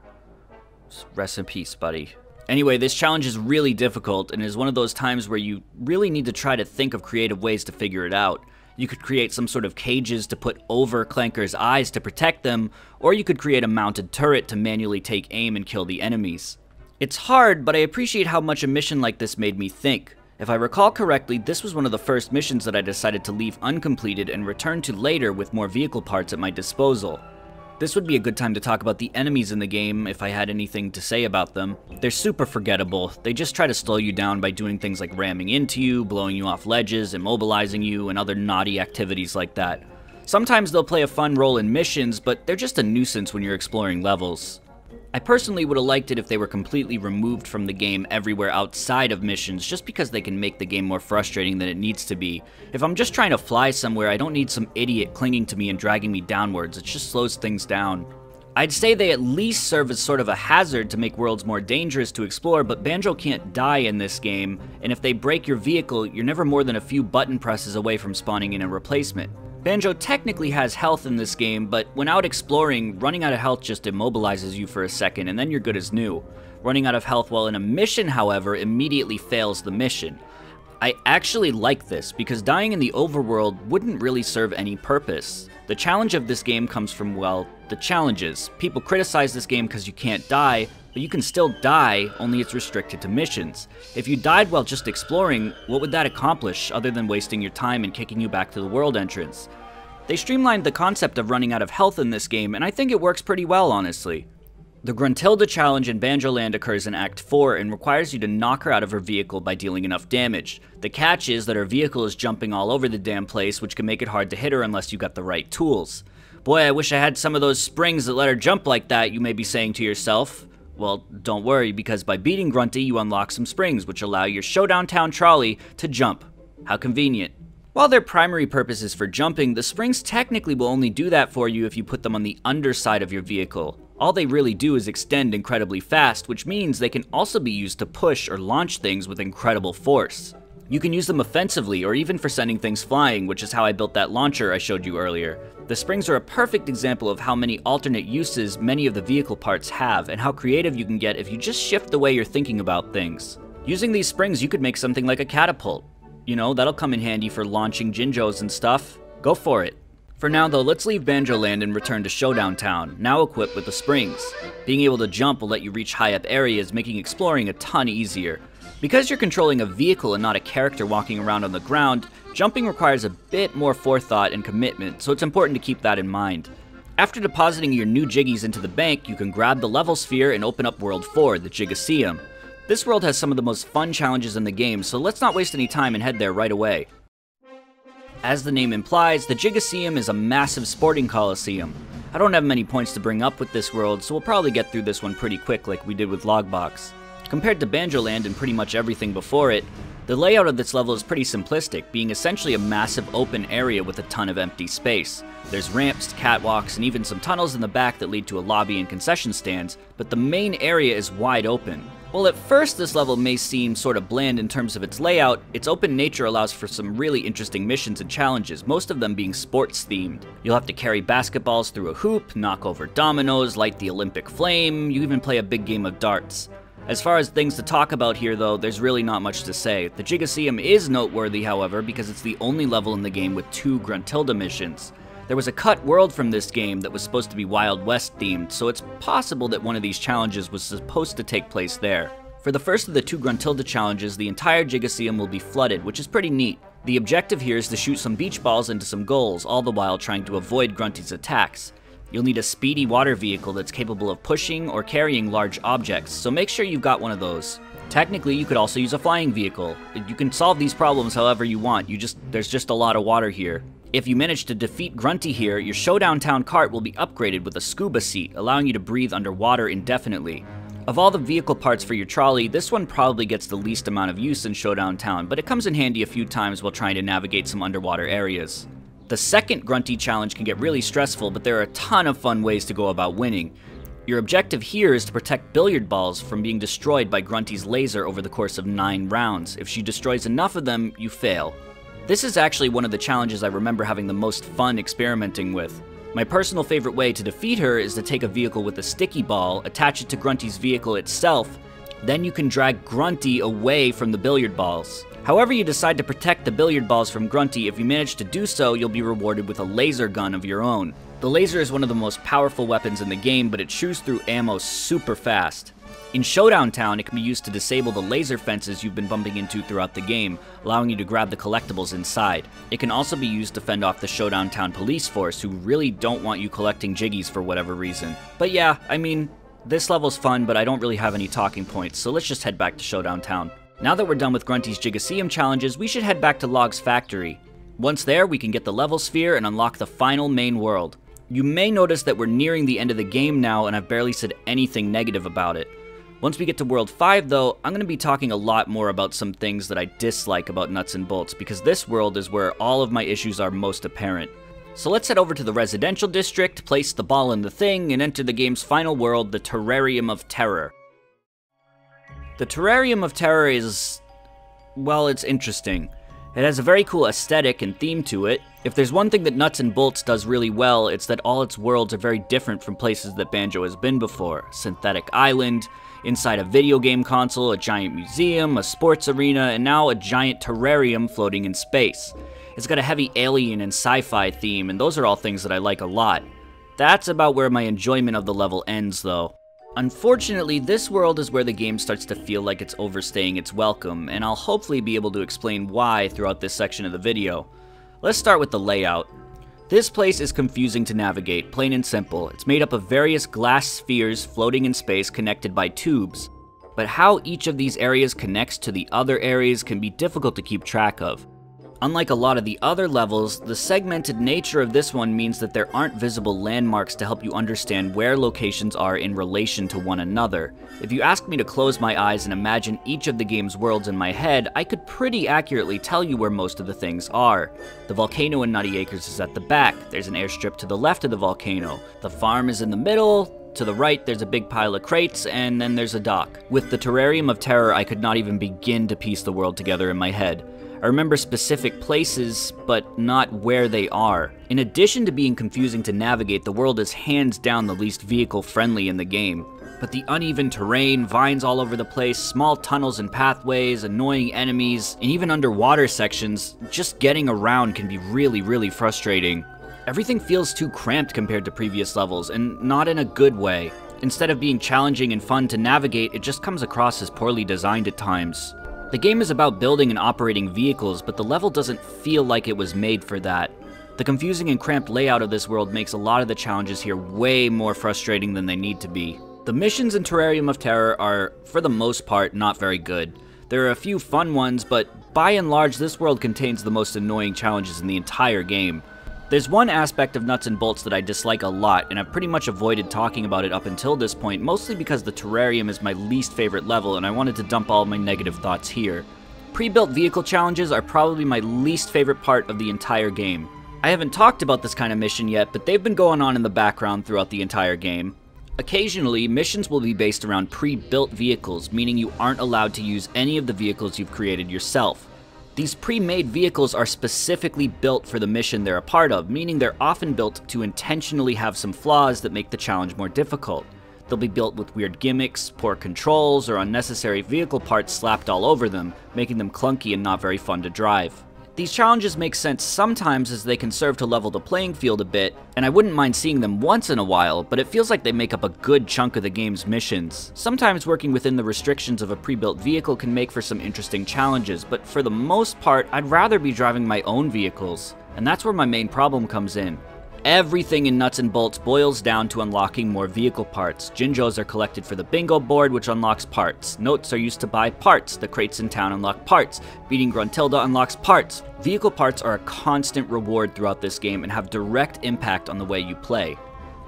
Rest in peace, buddy. Anyway, this challenge is really difficult and is one of those times where you really need to try to think of creative ways to figure it out. You could create some sort of cages to put over Clanker's eyes to protect them, or you could create a mounted turret to manually take aim and kill the enemies. It's hard, but I appreciate how much a mission like this made me think. If I recall correctly, this was one of the first missions that I decided to leave uncompleted and return to later with more vehicle parts at my disposal. This would be a good time to talk about the enemies in the game if I had anything to say about them. They're super forgettable. They just try to slow you down by doing things like ramming into you, blowing you off ledges, immobilizing you, and other naughty activities like that. Sometimes they'll play a fun role in missions, but they're just a nuisance when you're exploring levels. I personally would have liked it if they were completely removed from the game everywhere outside of missions, just because they can make the game more frustrating than it needs to be. If I'm just trying to fly somewhere, I don't need some idiot clinging to me and dragging me downwards. It just slows things down. I'd say they at least serve as sort of a hazard to make worlds more dangerous to explore, but Banjo can't die in this game, and if they break your vehicle, you're never more than a few button presses away from spawning in a replacement. Banjo technically has health in this game, but when out exploring, running out of health just immobilizes you for a second and then you're good as new. Running out of health while in a mission, however, immediately fails the mission. I actually like this, because dying in the overworld wouldn't really serve any purpose. The challenge of this game comes from, well, the challenges. People criticize this game because you can't die, but you can still die, only it's restricted to missions. If you died while just exploring, what would that accomplish other than wasting your time and kicking you back to the world entrance? They streamlined the concept of running out of health in this game, and I think it works pretty well, honestly. The Gruntilda challenge in Banjo Land occurs in Act 4 and requires you to knock her out of her vehicle by dealing enough damage. The catch is that her vehicle is jumping all over the damn place, which can make it hard to hit her unless you got the right tools. Boy, I wish I had some of those springs that let her jump like that, you may be saying to yourself. Well, don't worry, because by beating Grunty, you unlock some springs, which allow your Showdown Town trolley to jump. How convenient. While their primary purpose is for jumping, the springs technically will only do that for you if you put them on the underside of your vehicle. All they really do is extend incredibly fast, which means they can also be used to push or launch things with incredible force. You can use them offensively or even for sending things flying, which is how I built that launcher I showed you earlier. The springs are a perfect example of how many alternate uses many of the vehicle parts have, and how creative you can get if you just shift the way you're thinking about things. Using these springs, you could make something like a catapult. You know, that'll come in handy for launching Jinjos and stuff. Go for it. For now though, let's leave Banjo Land and return to Showdown Town, now equipped with the springs. Being able to jump will let you reach high up areas, making exploring a ton easier. Because you're controlling a vehicle and not a character walking around on the ground, jumping requires a bit more forethought and commitment, so it's important to keep that in mind. After depositing your new Jiggies into the bank, you can grab the level sphere and open up World 4, the Jiggoseum. This world has some of the most fun challenges in the game, so let's not waste any time and head there right away. As the name implies, the Jiggoseum is a massive sporting coliseum. I don't have many points to bring up with this world, so we'll probably get through this one pretty quick like we did with Logbox. Compared to Banjo Land and pretty much everything before it, the layout of this level is pretty simplistic, being essentially a massive open area with a ton of empty space. There's ramps, catwalks, and even some tunnels in the back that lead to a lobby and concession stands, but the main area is wide open. While at first this level may seem sort of bland in terms of its layout, its open nature allows for some really interesting missions and challenges, most of them being sports themed. You'll have to carry basketballs through a hoop, knock over dominoes, light the Olympic flame, you even play a big game of darts. As far as things to talk about here though, there's really not much to say. The Jiggoseum is noteworthy however because it's the only level in the game with 2 Gruntilda missions. There was a cut world from this game that was supposed to be Wild West themed, so it's possible that one of these challenges was supposed to take place there. For the first of the 2 Gruntilda challenges, the entire Jiggoseum will be flooded, which is pretty neat. The objective here is to shoot some beach balls into some goals, all the while trying to avoid Grunty's attacks. You'll need a speedy water vehicle that's capable of pushing or carrying large objects, so make sure you've got one of those. Technically, you could also use a flying vehicle. You can solve these problems however you want, there's just a lot of water here. If you manage to defeat Grunty here, your Showdown Town cart will be upgraded with a scuba seat, allowing you to breathe underwater indefinitely. Of all the vehicle parts for your trolley, this one probably gets the least amount of use in Showdown Town, but it comes in handy a few times while trying to navigate some underwater areas. The second Grunty challenge can get really stressful, but there are a ton of fun ways to go about winning. Your objective here is to protect billiard balls from being destroyed by Grunty's laser over the course of 9 rounds. If she destroys enough of them, you fail. This is actually one of the challenges I remember having the most fun experimenting with. My personal favorite way to defeat her is to take a vehicle with a sticky ball, attach it to Grunty's vehicle itself, then you can drag Grunty away from the billiard balls. However you decide to protect the billiard balls from Grunty, if you manage to do so, you'll be rewarded with a laser gun of your own. The laser is one of the most powerful weapons in the game, but it chews through ammo super fast. In Showdown Town, it can be used to disable the laser fences you've been bumping into throughout the game, allowing you to grab the collectibles inside. It can also be used to fend off the Showdown Town police force, who really don't want you collecting Jiggies for whatever reason. But yeah, I mean, this level's fun, but I don't really have any talking points, so let's just head back to Showdown Town. Now that we're done with Grunty's Jiggoseum challenges, we should head back to Log's factory. Once there, we can get the level sphere and unlock the final main world. You may notice that we're nearing the end of the game now, and I've barely said anything negative about it. Once we get to World 5 though, I'm going to be talking a lot more about some things that I dislike about Nuts and Bolts, because this world is where all of my issues are most apparent. So let's head over to the residential district, place the ball in the thing, and enter the game's final world, the Terrarium of Terror. The Terrarium of Terror is, well, it's interesting. It has a very cool aesthetic and theme to it. If there's one thing that Nuts and Bolts does really well, it's that all its worlds are very different from places that Banjo has been before. Synthetic Island, inside a video game console, a giant museum, a sports arena, and now a giant terrarium floating in space. It's got a heavy alien and sci-fi theme, and those are all things that I like a lot. That's about where my enjoyment of the level ends, though. Unfortunately, this world is where the game starts to feel like it's overstaying its welcome, and I'll hopefully be able to explain why throughout this section of the video. Let's start with the layout. This place is confusing to navigate, plain and simple. It's made up of various glass spheres floating in space connected by tubes. But how each of these areas connects to the other areas can be difficult to keep track of. Unlike a lot of the other levels, the segmented nature of this one means that there aren't visible landmarks to help you understand where locations are in relation to one another. If you asked me to close my eyes and imagine each of the game's worlds in my head, I could pretty accurately tell you where most of the things are. The volcano in Nutty Acres is at the back, there's an airstrip to the left of the volcano, the farm is in the middle, to the right there's a big pile of crates, and then there's a dock. With the Terrarium of Terror, I could not even begin to piece the world together in my head. I remember specific places, but not where they are. In addition to being confusing to navigate, the world is hands down the least vehicle-friendly in the game. But the uneven terrain, vines all over the place, small tunnels and pathways, annoying enemies, and even underwater sections, just getting around can be really frustrating. Everything feels too cramped compared to previous levels, and not in a good way. Instead of being challenging and fun to navigate, it just comes across as poorly designed at times. The game is about building and operating vehicles, but the level doesn't feel like it was made for that. The confusing and cramped layout of this world makes a lot of the challenges here way more frustrating than they need to be. The missions in Terrarium of Terror are, for the most part, not very good. There are a few fun ones, but by and large this world contains the most annoying challenges in the entire game. There's one aspect of Nuts and Bolts that I dislike a lot, and I've pretty much avoided talking about it up until this point, mostly because the Terrarium is my least favorite level and I wanted to dump all my negative thoughts here. Pre-built vehicle challenges are probably my least favorite part of the entire game. I haven't talked about this kind of mission yet, but they've been going on in the background throughout the entire game. Occasionally, missions will be based around pre-built vehicles, meaning you aren't allowed to use any of the vehicles you've created yourself. These pre-made vehicles are specifically built for the mission they're a part of, meaning they're often built to intentionally have some flaws that make the challenge more difficult. They'll be built with weird gimmicks, poor controls, or unnecessary vehicle parts slapped all over them, making them clunky and not very fun to drive. These challenges make sense sometimes as they can serve to level the playing field a bit, and I wouldn't mind seeing them once in a while, but it feels like they make up a good chunk of the game's missions. Sometimes working within the restrictions of a pre-built vehicle can make for some interesting challenges, but for the most part, I'd rather be driving my own vehicles. And that's where my main problem comes in. Everything in Nuts and Bolts boils down to unlocking more vehicle parts. Jinjos are collected for the bingo board, which unlocks parts. Notes are used to buy parts. The crates in town unlock parts. Beating Gruntilda unlocks parts. Vehicle parts are a constant reward throughout this game and have direct impact on the way you play.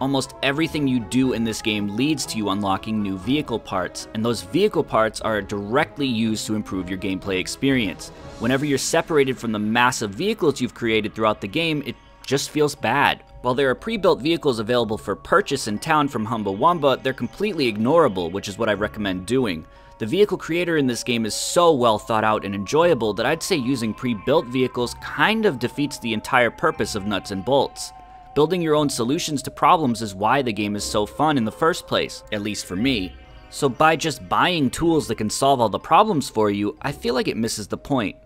Almost everything you do in this game leads to you unlocking new vehicle parts, and those vehicle parts are directly used to improve your gameplay experience. Whenever you're separated from the massive vehicles you've created throughout the game, it just feels bad. While there are pre-built vehicles available for purchase in town from Humbawamba, they're completely ignorable, which is what I recommend doing. The vehicle creator in this game is so well thought out and enjoyable that I'd say using pre-built vehicles kind of defeats the entire purpose of Nuts and Bolts. Building your own solutions to problems is why the game is so fun in the first place, at least for me. So by just buying tools that can solve all the problems for you, I feel like it misses the point.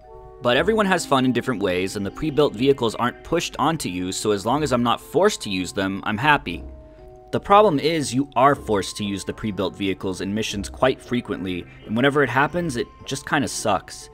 But everyone has fun in different ways, and the pre-built vehicles aren't pushed onto you, so as long as I'm not forced to use them, I'm happy. The problem is you are forced to use the pre-built vehicles in missions quite frequently, and whenever it happens, it just kinda sucks.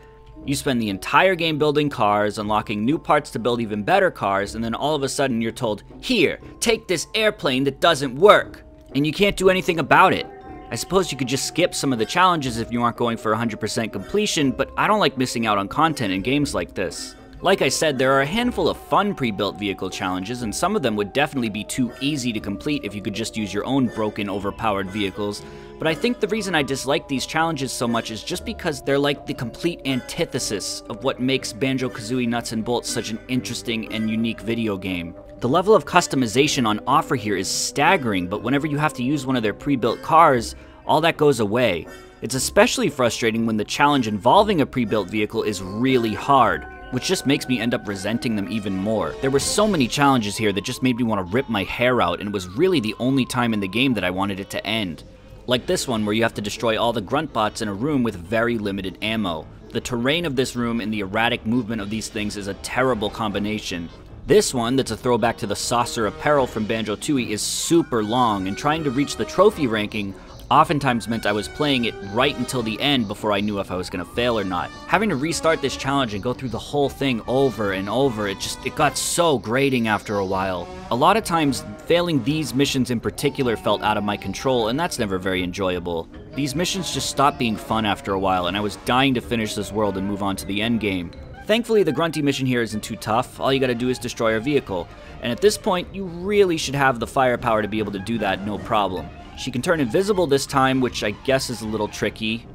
You spend the entire game building cars, unlocking new parts to build even better cars, and then all of a sudden you're told, "Here, take this airplane that doesn't work," and you can't do anything about it. I suppose you could just skip some of the challenges if you aren't going for 100% completion, but I don't like missing out on content in games like this. Like I said, there are a handful of fun pre-built vehicle challenges, and some of them would definitely be too easy to complete if you could just use your own broken, overpowered vehicles, but I think the reason I dislike these challenges so much is just because they're like the complete antithesis of what makes Banjo-Kazooie Nuts and Bolts such an interesting and unique video game. The level of customization on offer here is staggering, but whenever you have to use one of their pre-built cars, all that goes away. It's especially frustrating when the challenge involving a pre-built vehicle is really hard, which just makes me end up resenting them even more. There were so many challenges here that just made me want to rip my hair out, and it was really the only time in the game that I wanted it to end. Like this one where you have to destroy all the grunt bots in a room with very limited ammo. The terrain of this room and the erratic movement of these things is a terrible combination. This one, that's a throwback to the saucer apparel from Banjo-Tooie, is super long, and trying to reach the trophy ranking oftentimes meant I was playing it right until the end before I knew if I was going to fail or not. Having to restart this challenge and go through the whole thing over and over, it got so grating after a while. A lot of times, failing these missions in particular felt out of my control, and that's never very enjoyable. These missions just stopped being fun after a while, and I was dying to finish this world and move on to the end game. Thankfully, the Grunty mission here isn't too tough. All you gotta do is destroy our vehicle, and at this point, you really should have the firepower to be able to do that no problem. She can turn invisible this time, which I guess is a little tricky.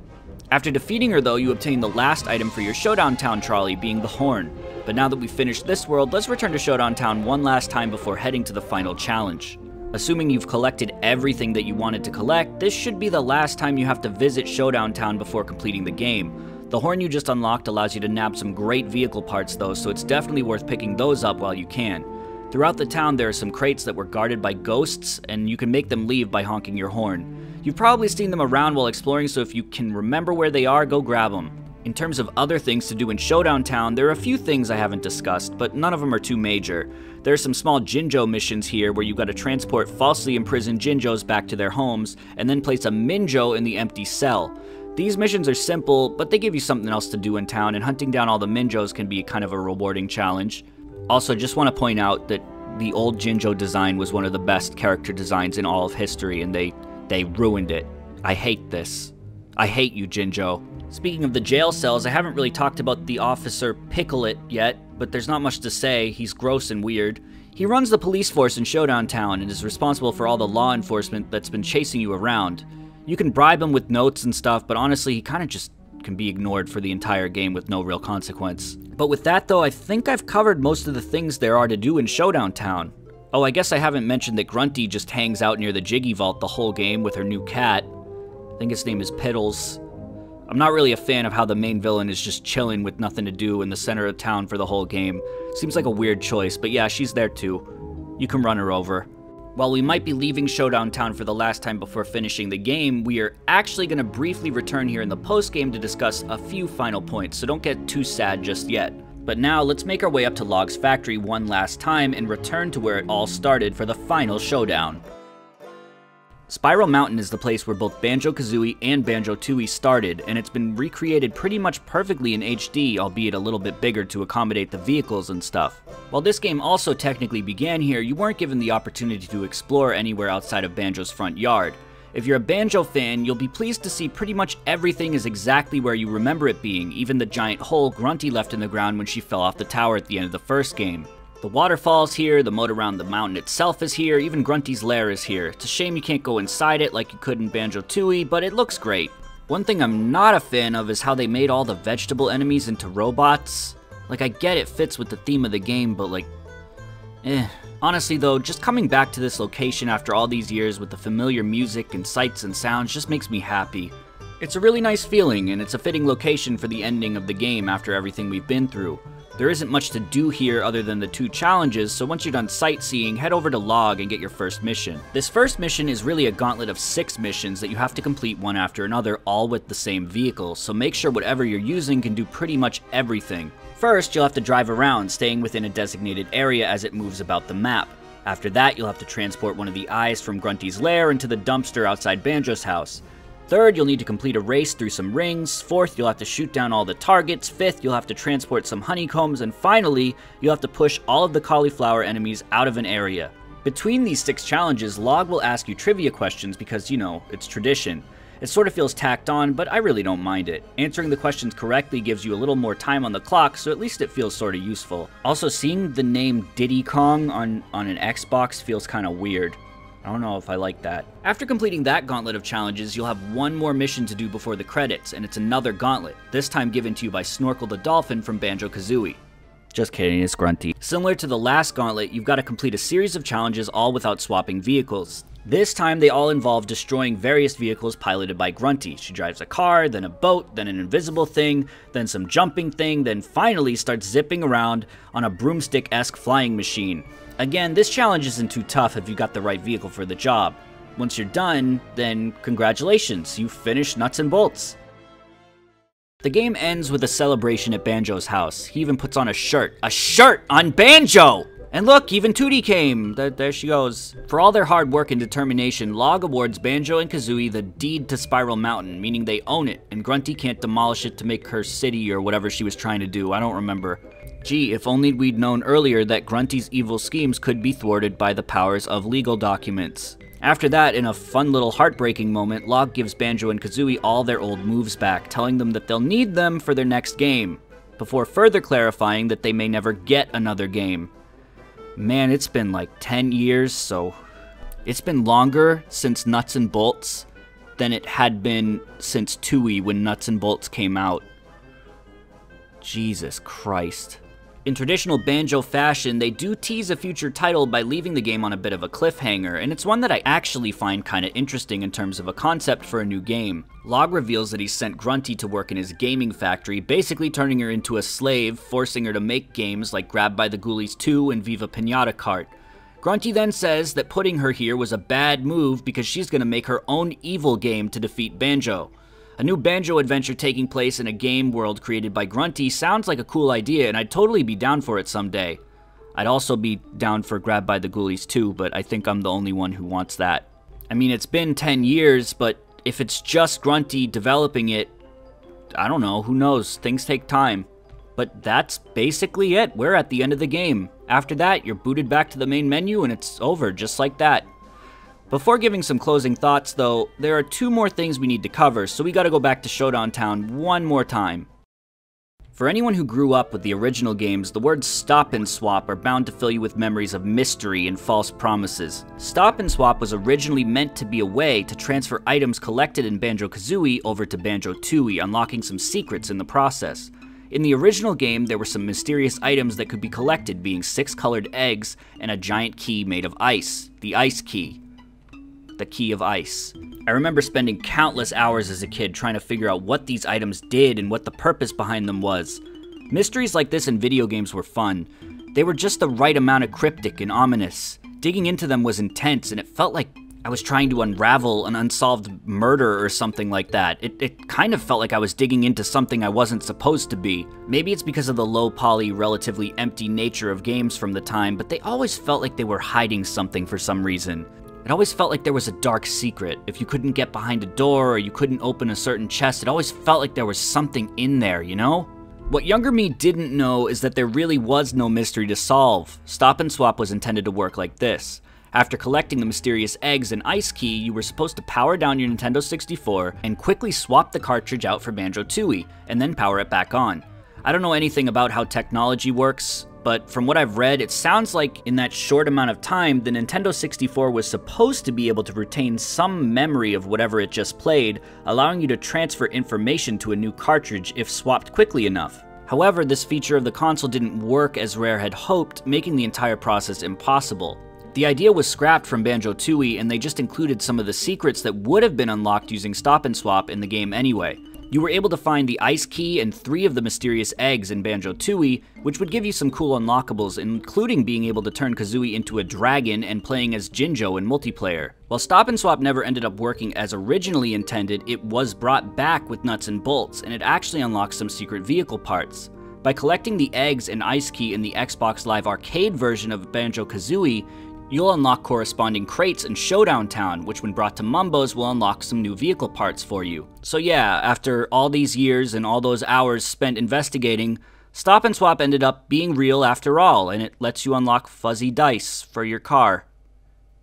After defeating her though, you obtain the last item for your Showdown Town trolley, being the horn. But now that we've finished this world, let's return to Showdown Town one last time before heading to the final challenge. Assuming you've collected everything that you wanted to collect, this should be the last time you have to visit Showdown Town before completing the game. The horn you just unlocked allows you to nab some great vehicle parts though, so it's definitely worth picking those up while you can. Throughout the town there are some crates that were guarded by ghosts, and you can make them leave by honking your horn. You've probably seen them around while exploring, so if you can remember where they are, go grab them. In terms of other things to do in Showdown Town, there are a few things I haven't discussed, but none of them are too major. There are some small Jinjo missions here where you've got to transport falsely imprisoned Jinjos back to their homes, and then place a Minjo in the empty cell. These missions are simple, but they give you something else to do in town, and hunting down all the Minjos can be kind of a rewarding challenge. Also, just want to point out that the old Jinjo design was one of the best character designs in all of history, and they ruined it. I hate this. I hate you, Jinjo. Speaking of the jail cells, I haven't really talked about the officer Picklet yet, but there's not much to say. He's gross and weird. He runs the police force in Showdown Town and is responsible for all the law enforcement that's been chasing you around. You can bribe him with notes and stuff, but honestly, he kind of just can be ignored for the entire game with no real consequence. But with that though, I think I've covered most of the things there are to do in Showdown Town. Oh, I guess I haven't mentioned that Grunty just hangs out near the Jiggy Vault the whole game with her new cat. I think his name is Piddles. I'm not really a fan of how the main villain is just chilling with nothing to do in the center of town for the whole game. Seems like a weird choice, but yeah, she's there too. You can run her over. While we might be leaving Showdown Town for the last time before finishing the game, we are actually going to briefly return here in the post-game to discuss a few final points, so don't get too sad just yet. But now, let's make our way up to Log's factory one last time and return to where it all started for the final showdown. Spiral Mountain is the place where both Banjo-Kazooie and Banjo-Tooie started, and it's been recreated pretty much perfectly in HD, albeit a little bit bigger to accommodate the vehicles and stuff. While this game also technically began here, you weren't given the opportunity to explore anywhere outside of Banjo's front yard. If you're a Banjo fan, you'll be pleased to see pretty much everything is exactly where you remember it being, even the giant hole Grunty left in the ground when she fell off the tower at the end of the first game. The waterfall's here, the moat around the mountain itself is here, even Grunty's lair is here. It's a shame you can't go inside it like you could in Banjo-Tooie, but it looks great. One thing I'm not a fan of is how they made all the vegetable enemies into robots. Like, I get it fits with the theme of the game, but like, Honestly though, just coming back to this location after all these years with the familiar music and sights and sounds just makes me happy. It's a really nice feeling, and it's a fitting location for the ending of the game after everything we've been through. There isn't much to do here other than the 2 challenges, so once you're done sightseeing, head over to Log and get your first mission. This first mission is really a gauntlet of 6 missions that you have to complete one after another, all with the same vehicle, so make sure whatever you're using can do pretty much everything. First, you'll have to drive around, staying within a designated area as it moves about the map. After that, you'll have to transport one of the eyes from Grunty's lair into the dumpster outside Banjo's house. Third, you'll need to complete a race through some rings. Fourth, you'll have to shoot down all the targets. Fifth, you'll have to transport some honeycombs. And finally, you'll have to push all of the cauliflower enemies out of an area. Between these 6 challenges, Log will ask you trivia questions because, you know, it's tradition. It sort of feels tacked on, but I really don't mind it. Answering the questions correctly gives you a little more time on the clock, so at least it feels sort of useful. Also, seeing the name Diddy Kong on an Xbox feels kind of weird. I don't know if I like that. After completing that gauntlet of challenges, you'll have one more mission to do before the credits, and it's another gauntlet, this time given to you by Snorkel the Dolphin from Banjo-Kazooie. Just kidding, it's Grunty. Similar to the last gauntlet, you've got to complete a series of challenges all without swapping vehicles. This time they all involve destroying various vehicles piloted by Grunty. She drives a car, then a boat, then an invisible thing, then some jumping thing, then finally starts zipping around on a broomstick-esque flying machine. Again, this challenge isn't too tough if you got the right vehicle for the job. once you're done, then congratulations, you finished Nuts and Bolts. The game ends with a celebration at Banjo's house. He even puts on a shirt. A shirt on Banjo! And look, even Tootie came. There she goes. For all their hard work and determination, Log awards Banjo and Kazooie the deed to Spiral Mountain, meaning they own it, and Grunty can't demolish it to make her city or whatever she was trying to do. I don't remember. Gee, if only we'd known earlier that Grunty's evil schemes could be thwarted by the powers of legal documents. After that, in a fun little heartbreaking moment, Log gives Banjo and Kazooie all their old moves back, telling them that they'll need them for their next game, before further clarifying that they may never get another game. Man, it's been like 10 years, so it's been longer since Nuts and Bolts than it had been since Tooie when Nuts and Bolts came out. Jesus Christ. In traditional Banjo fashion, they do tease a future title by leaving the game on a bit of a cliffhanger, and it's one that I actually find kinda interesting in terms of a concept for a new game. Log reveals that he sent Grunty to work in his gaming factory, basically turning her into a slave, forcing her to make games like Grab by the Ghoulies 2 and Viva Pinata Kart. Grunty then says that putting her here was a bad move because she's gonna make her own evil game to defeat Banjo. A new Banjo adventure taking place in a game world created by Grunty sounds like a cool idea, and I'd totally be down for it someday. I'd also be down for Grab by the Ghoulies too, but I think I'm the only one who wants that. I mean, it's been 10 years, but if it's just Grunty developing it, I don't know, who knows, things take time. But that's basically it, we're at the end of the game. After that, you're booted back to the main menu and it's over, just like that. Before giving some closing thoughts though, there are two more things we need to cover, so we gotta go back to Showdown Town one more time. For anyone who grew up with the original games, the words stop and swap are bound to fill you with memories of mystery and false promises. Stop and swap was originally meant to be a way to transfer items collected in Banjo-Kazooie over to Banjo-Tooie, unlocking some secrets in the process. In the original game, there were some mysterious items that could be collected, being 6 colored eggs and a giant key made of ice, the Ice Key. The Key of Ice. I remember spending countless hours as a kid trying to figure out what these items did and what the purpose behind them was. Mysteries like this in video games were fun. They were just the right amount of cryptic and ominous. Digging into them was intense, and it felt like I was trying to unravel an unsolved murder or something like that. It kind of felt like I was digging into something I wasn't supposed to be. Maybe it's because of the low-poly, relatively empty nature of games from the time, but they always felt like they were hiding something for some reason. It always felt like there was a dark secret. If you couldn't get behind a door or you couldn't open a certain chest, it always felt like there was something in there, you know? What younger me didn't know is that there really was no mystery to solve. Stop and Swap was intended to work like this. After collecting the mysterious eggs and Ice Key, you were supposed to power down your Nintendo 64 and quickly swap the cartridge out for Banjo-Tooie, and then power it back on. I don't know anything about how technology works, but from what I've read, it sounds like in that short amount of time, the Nintendo 64 was supposed to be able to retain some memory of whatever it just played, allowing you to transfer information to a new cartridge if swapped quickly enough. However, this feature of the console didn't work as Rare had hoped, making the entire process impossible. The idea was scrapped from Banjo-Tooie, and they just included some of the secrets that would have been unlocked using Stop and Swap in the game anyway. You were able to find the Ice Key and 3 of the mysterious eggs in Banjo-Tooie, which would give you some cool unlockables, including being able to turn Kazooie into a dragon and playing as Jinjo in multiplayer. While Stop and Swap never ended up working as originally intended, it was brought back with Nuts and Bolts, and it actually unlocked some secret vehicle parts. By collecting the eggs and Ice Key in the Xbox Live Arcade version of Banjo-Kazooie, you'll unlock corresponding crates in Showdown Town, which when brought to Mumbo's will unlock some new vehicle parts for you. So yeah, after all these years and all those hours spent investigating, Stop and Swap ended up being real after all, and it lets you unlock fuzzy dice for your car.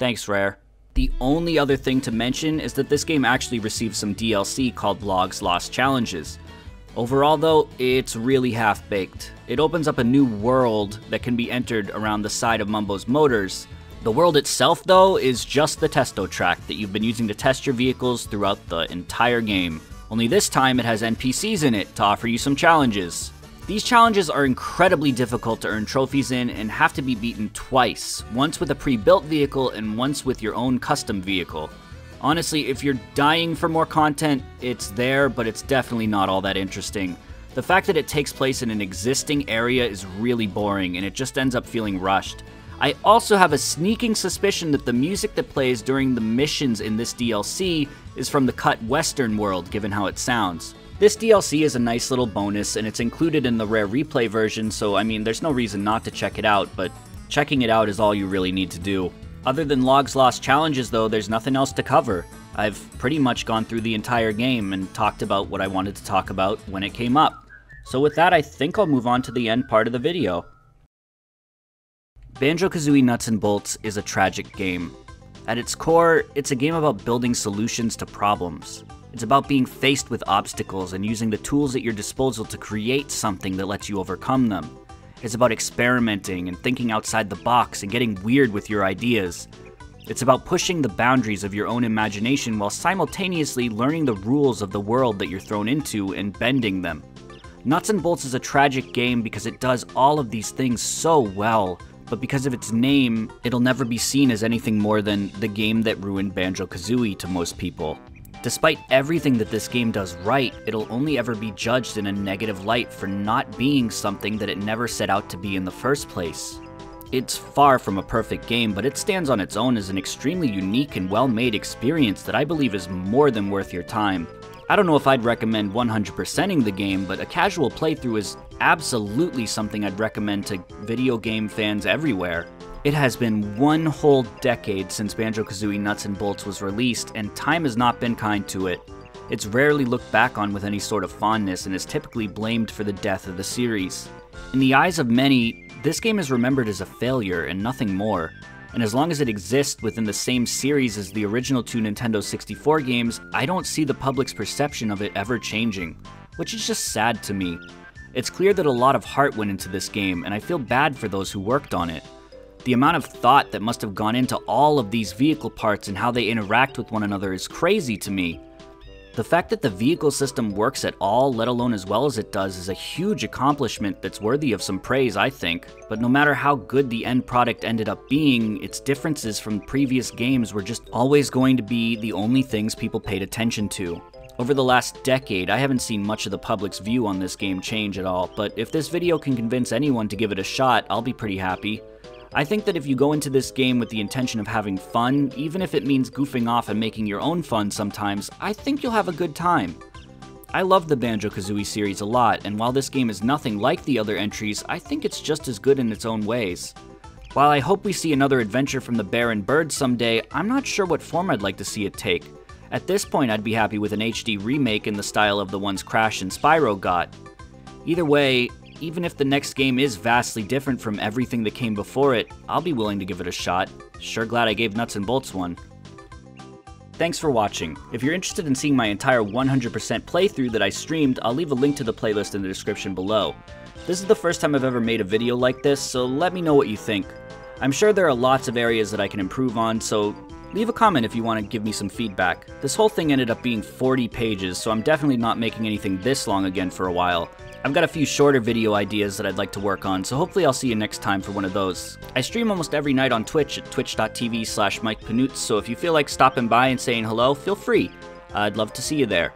Thanks, Rare. The only other thing to mention is that this game actually received some DLC called Log's Lost Challenges. Overall though, it's really half-baked. It opens up a new world that can be entered around the side of Mumbo's motors. The world itself, though, is just the testo track that you've been using to test your vehicles throughout the entire game. Only this time it has NPCs in it to offer you some challenges. These challenges are incredibly difficult to earn trophies in and have to be beaten twice, once with a pre-built vehicle and once with your own custom vehicle. Honestly, if you're dying for more content, it's there, but it's definitely not all that interesting. The fact that it takes place in an existing area is really boring and it just ends up feeling rushed. I also have a sneaking suspicion that the music that plays during the missions in this DLC is from the cut Western world, given how it sounds. This DLC is a nice little bonus, and it's included in the Rare Replay version, so I mean, there's no reason not to check it out, but checking it out is all you really need to do. Other than Logs Lost challenges though, there's nothing else to cover. I've pretty much gone through the entire game and talked about what I wanted to talk about when it came up. So with that, I think I'll move on to the end part of the video. Banjo-Kazooie Nuts and Bolts is a tragic game. At its core, it's a game about building solutions to problems. It's about being faced with obstacles and using the tools at your disposal to create something that lets you overcome them. It's about experimenting and thinking outside the box and getting weird with your ideas. It's about pushing the boundaries of your own imagination while simultaneously learning the rules of the world that you're thrown into and bending them. Nuts and Bolts is a tragic game because it does all of these things so well, but because of its name, it'll never be seen as anything more than the game that ruined Banjo-Kazooie to most people. Despite everything that this game does right, it'll only ever be judged in a negative light for not being something that it never set out to be in the first place. It's far from a perfect game, but it stands on its own as an extremely unique and well-made experience that I believe is more than worth your time. I don't know if I'd recommend 100%ing the game, but a casual playthrough is absolutely something I'd recommend to video game fans everywhere. It has been one whole decade since Banjo-Kazooie Nuts and Bolts was released, and time has not been kind to it. It's rarely looked back on with any sort of fondness and is typically blamed for the death of the series. In the eyes of many, this game is remembered as a failure and nothing more. And as long as it exists within the same series as the original two Nintendo 64 games, I don't see the public's perception of it ever changing, which is just sad to me. It's clear that a lot of heart went into this game, and I feel bad for those who worked on it. The amount of thought that must have gone into all of these vehicle parts and how they interact with one another is crazy to me. The fact that the vehicle system works at all, let alone as well as it does, is a huge accomplishment that's worthy of some praise, I think. But no matter how good the end product ended up being, its differences from previous games were just always going to be the only things people paid attention to. Over the last decade, I haven't seen much of the public's view on this game change at all, but if this video can convince anyone to give it a shot, I'll be pretty happy. I think that if you go into this game with the intention of having fun, even if it means goofing off and making your own fun sometimes, I think you'll have a good time. I love the Banjo-Kazooie series a lot, and while this game is nothing like the other entries, I think it's just as good in its own ways. While I hope we see another adventure from the Bear and Bird someday, I'm not sure what form I'd like to see it take. At this point, I'd be happy with an HD remake in the style of the ones Crash and Spyro got. Either way, even if the next game is vastly different from everything that came before it, I'll be willing to give it a shot. Sure glad I gave Nuts and Bolts one. Thanks for watching. If you're interested in seeing my entire 100% playthrough that I streamed, I'll leave a link to the playlist in the description below. This is the first time I've ever made a video like this, so let me know what you think. I'm sure there are lots of areas that I can improve on, so leave a comment if you want to give me some feedback. This whole thing ended up being 40 pages, so I'm definitely not making anything this long again for a while. I've got a few shorter video ideas that I'd like to work on, so hopefully I'll see you next time for one of those. I stream almost every night on Twitch at twitch.tv/MikePanoots, so if you feel like stopping by and saying hello, feel free. I'd love to see you there.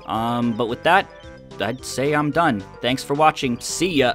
But with that, I'd say I'm done. Thanks for watching. See ya!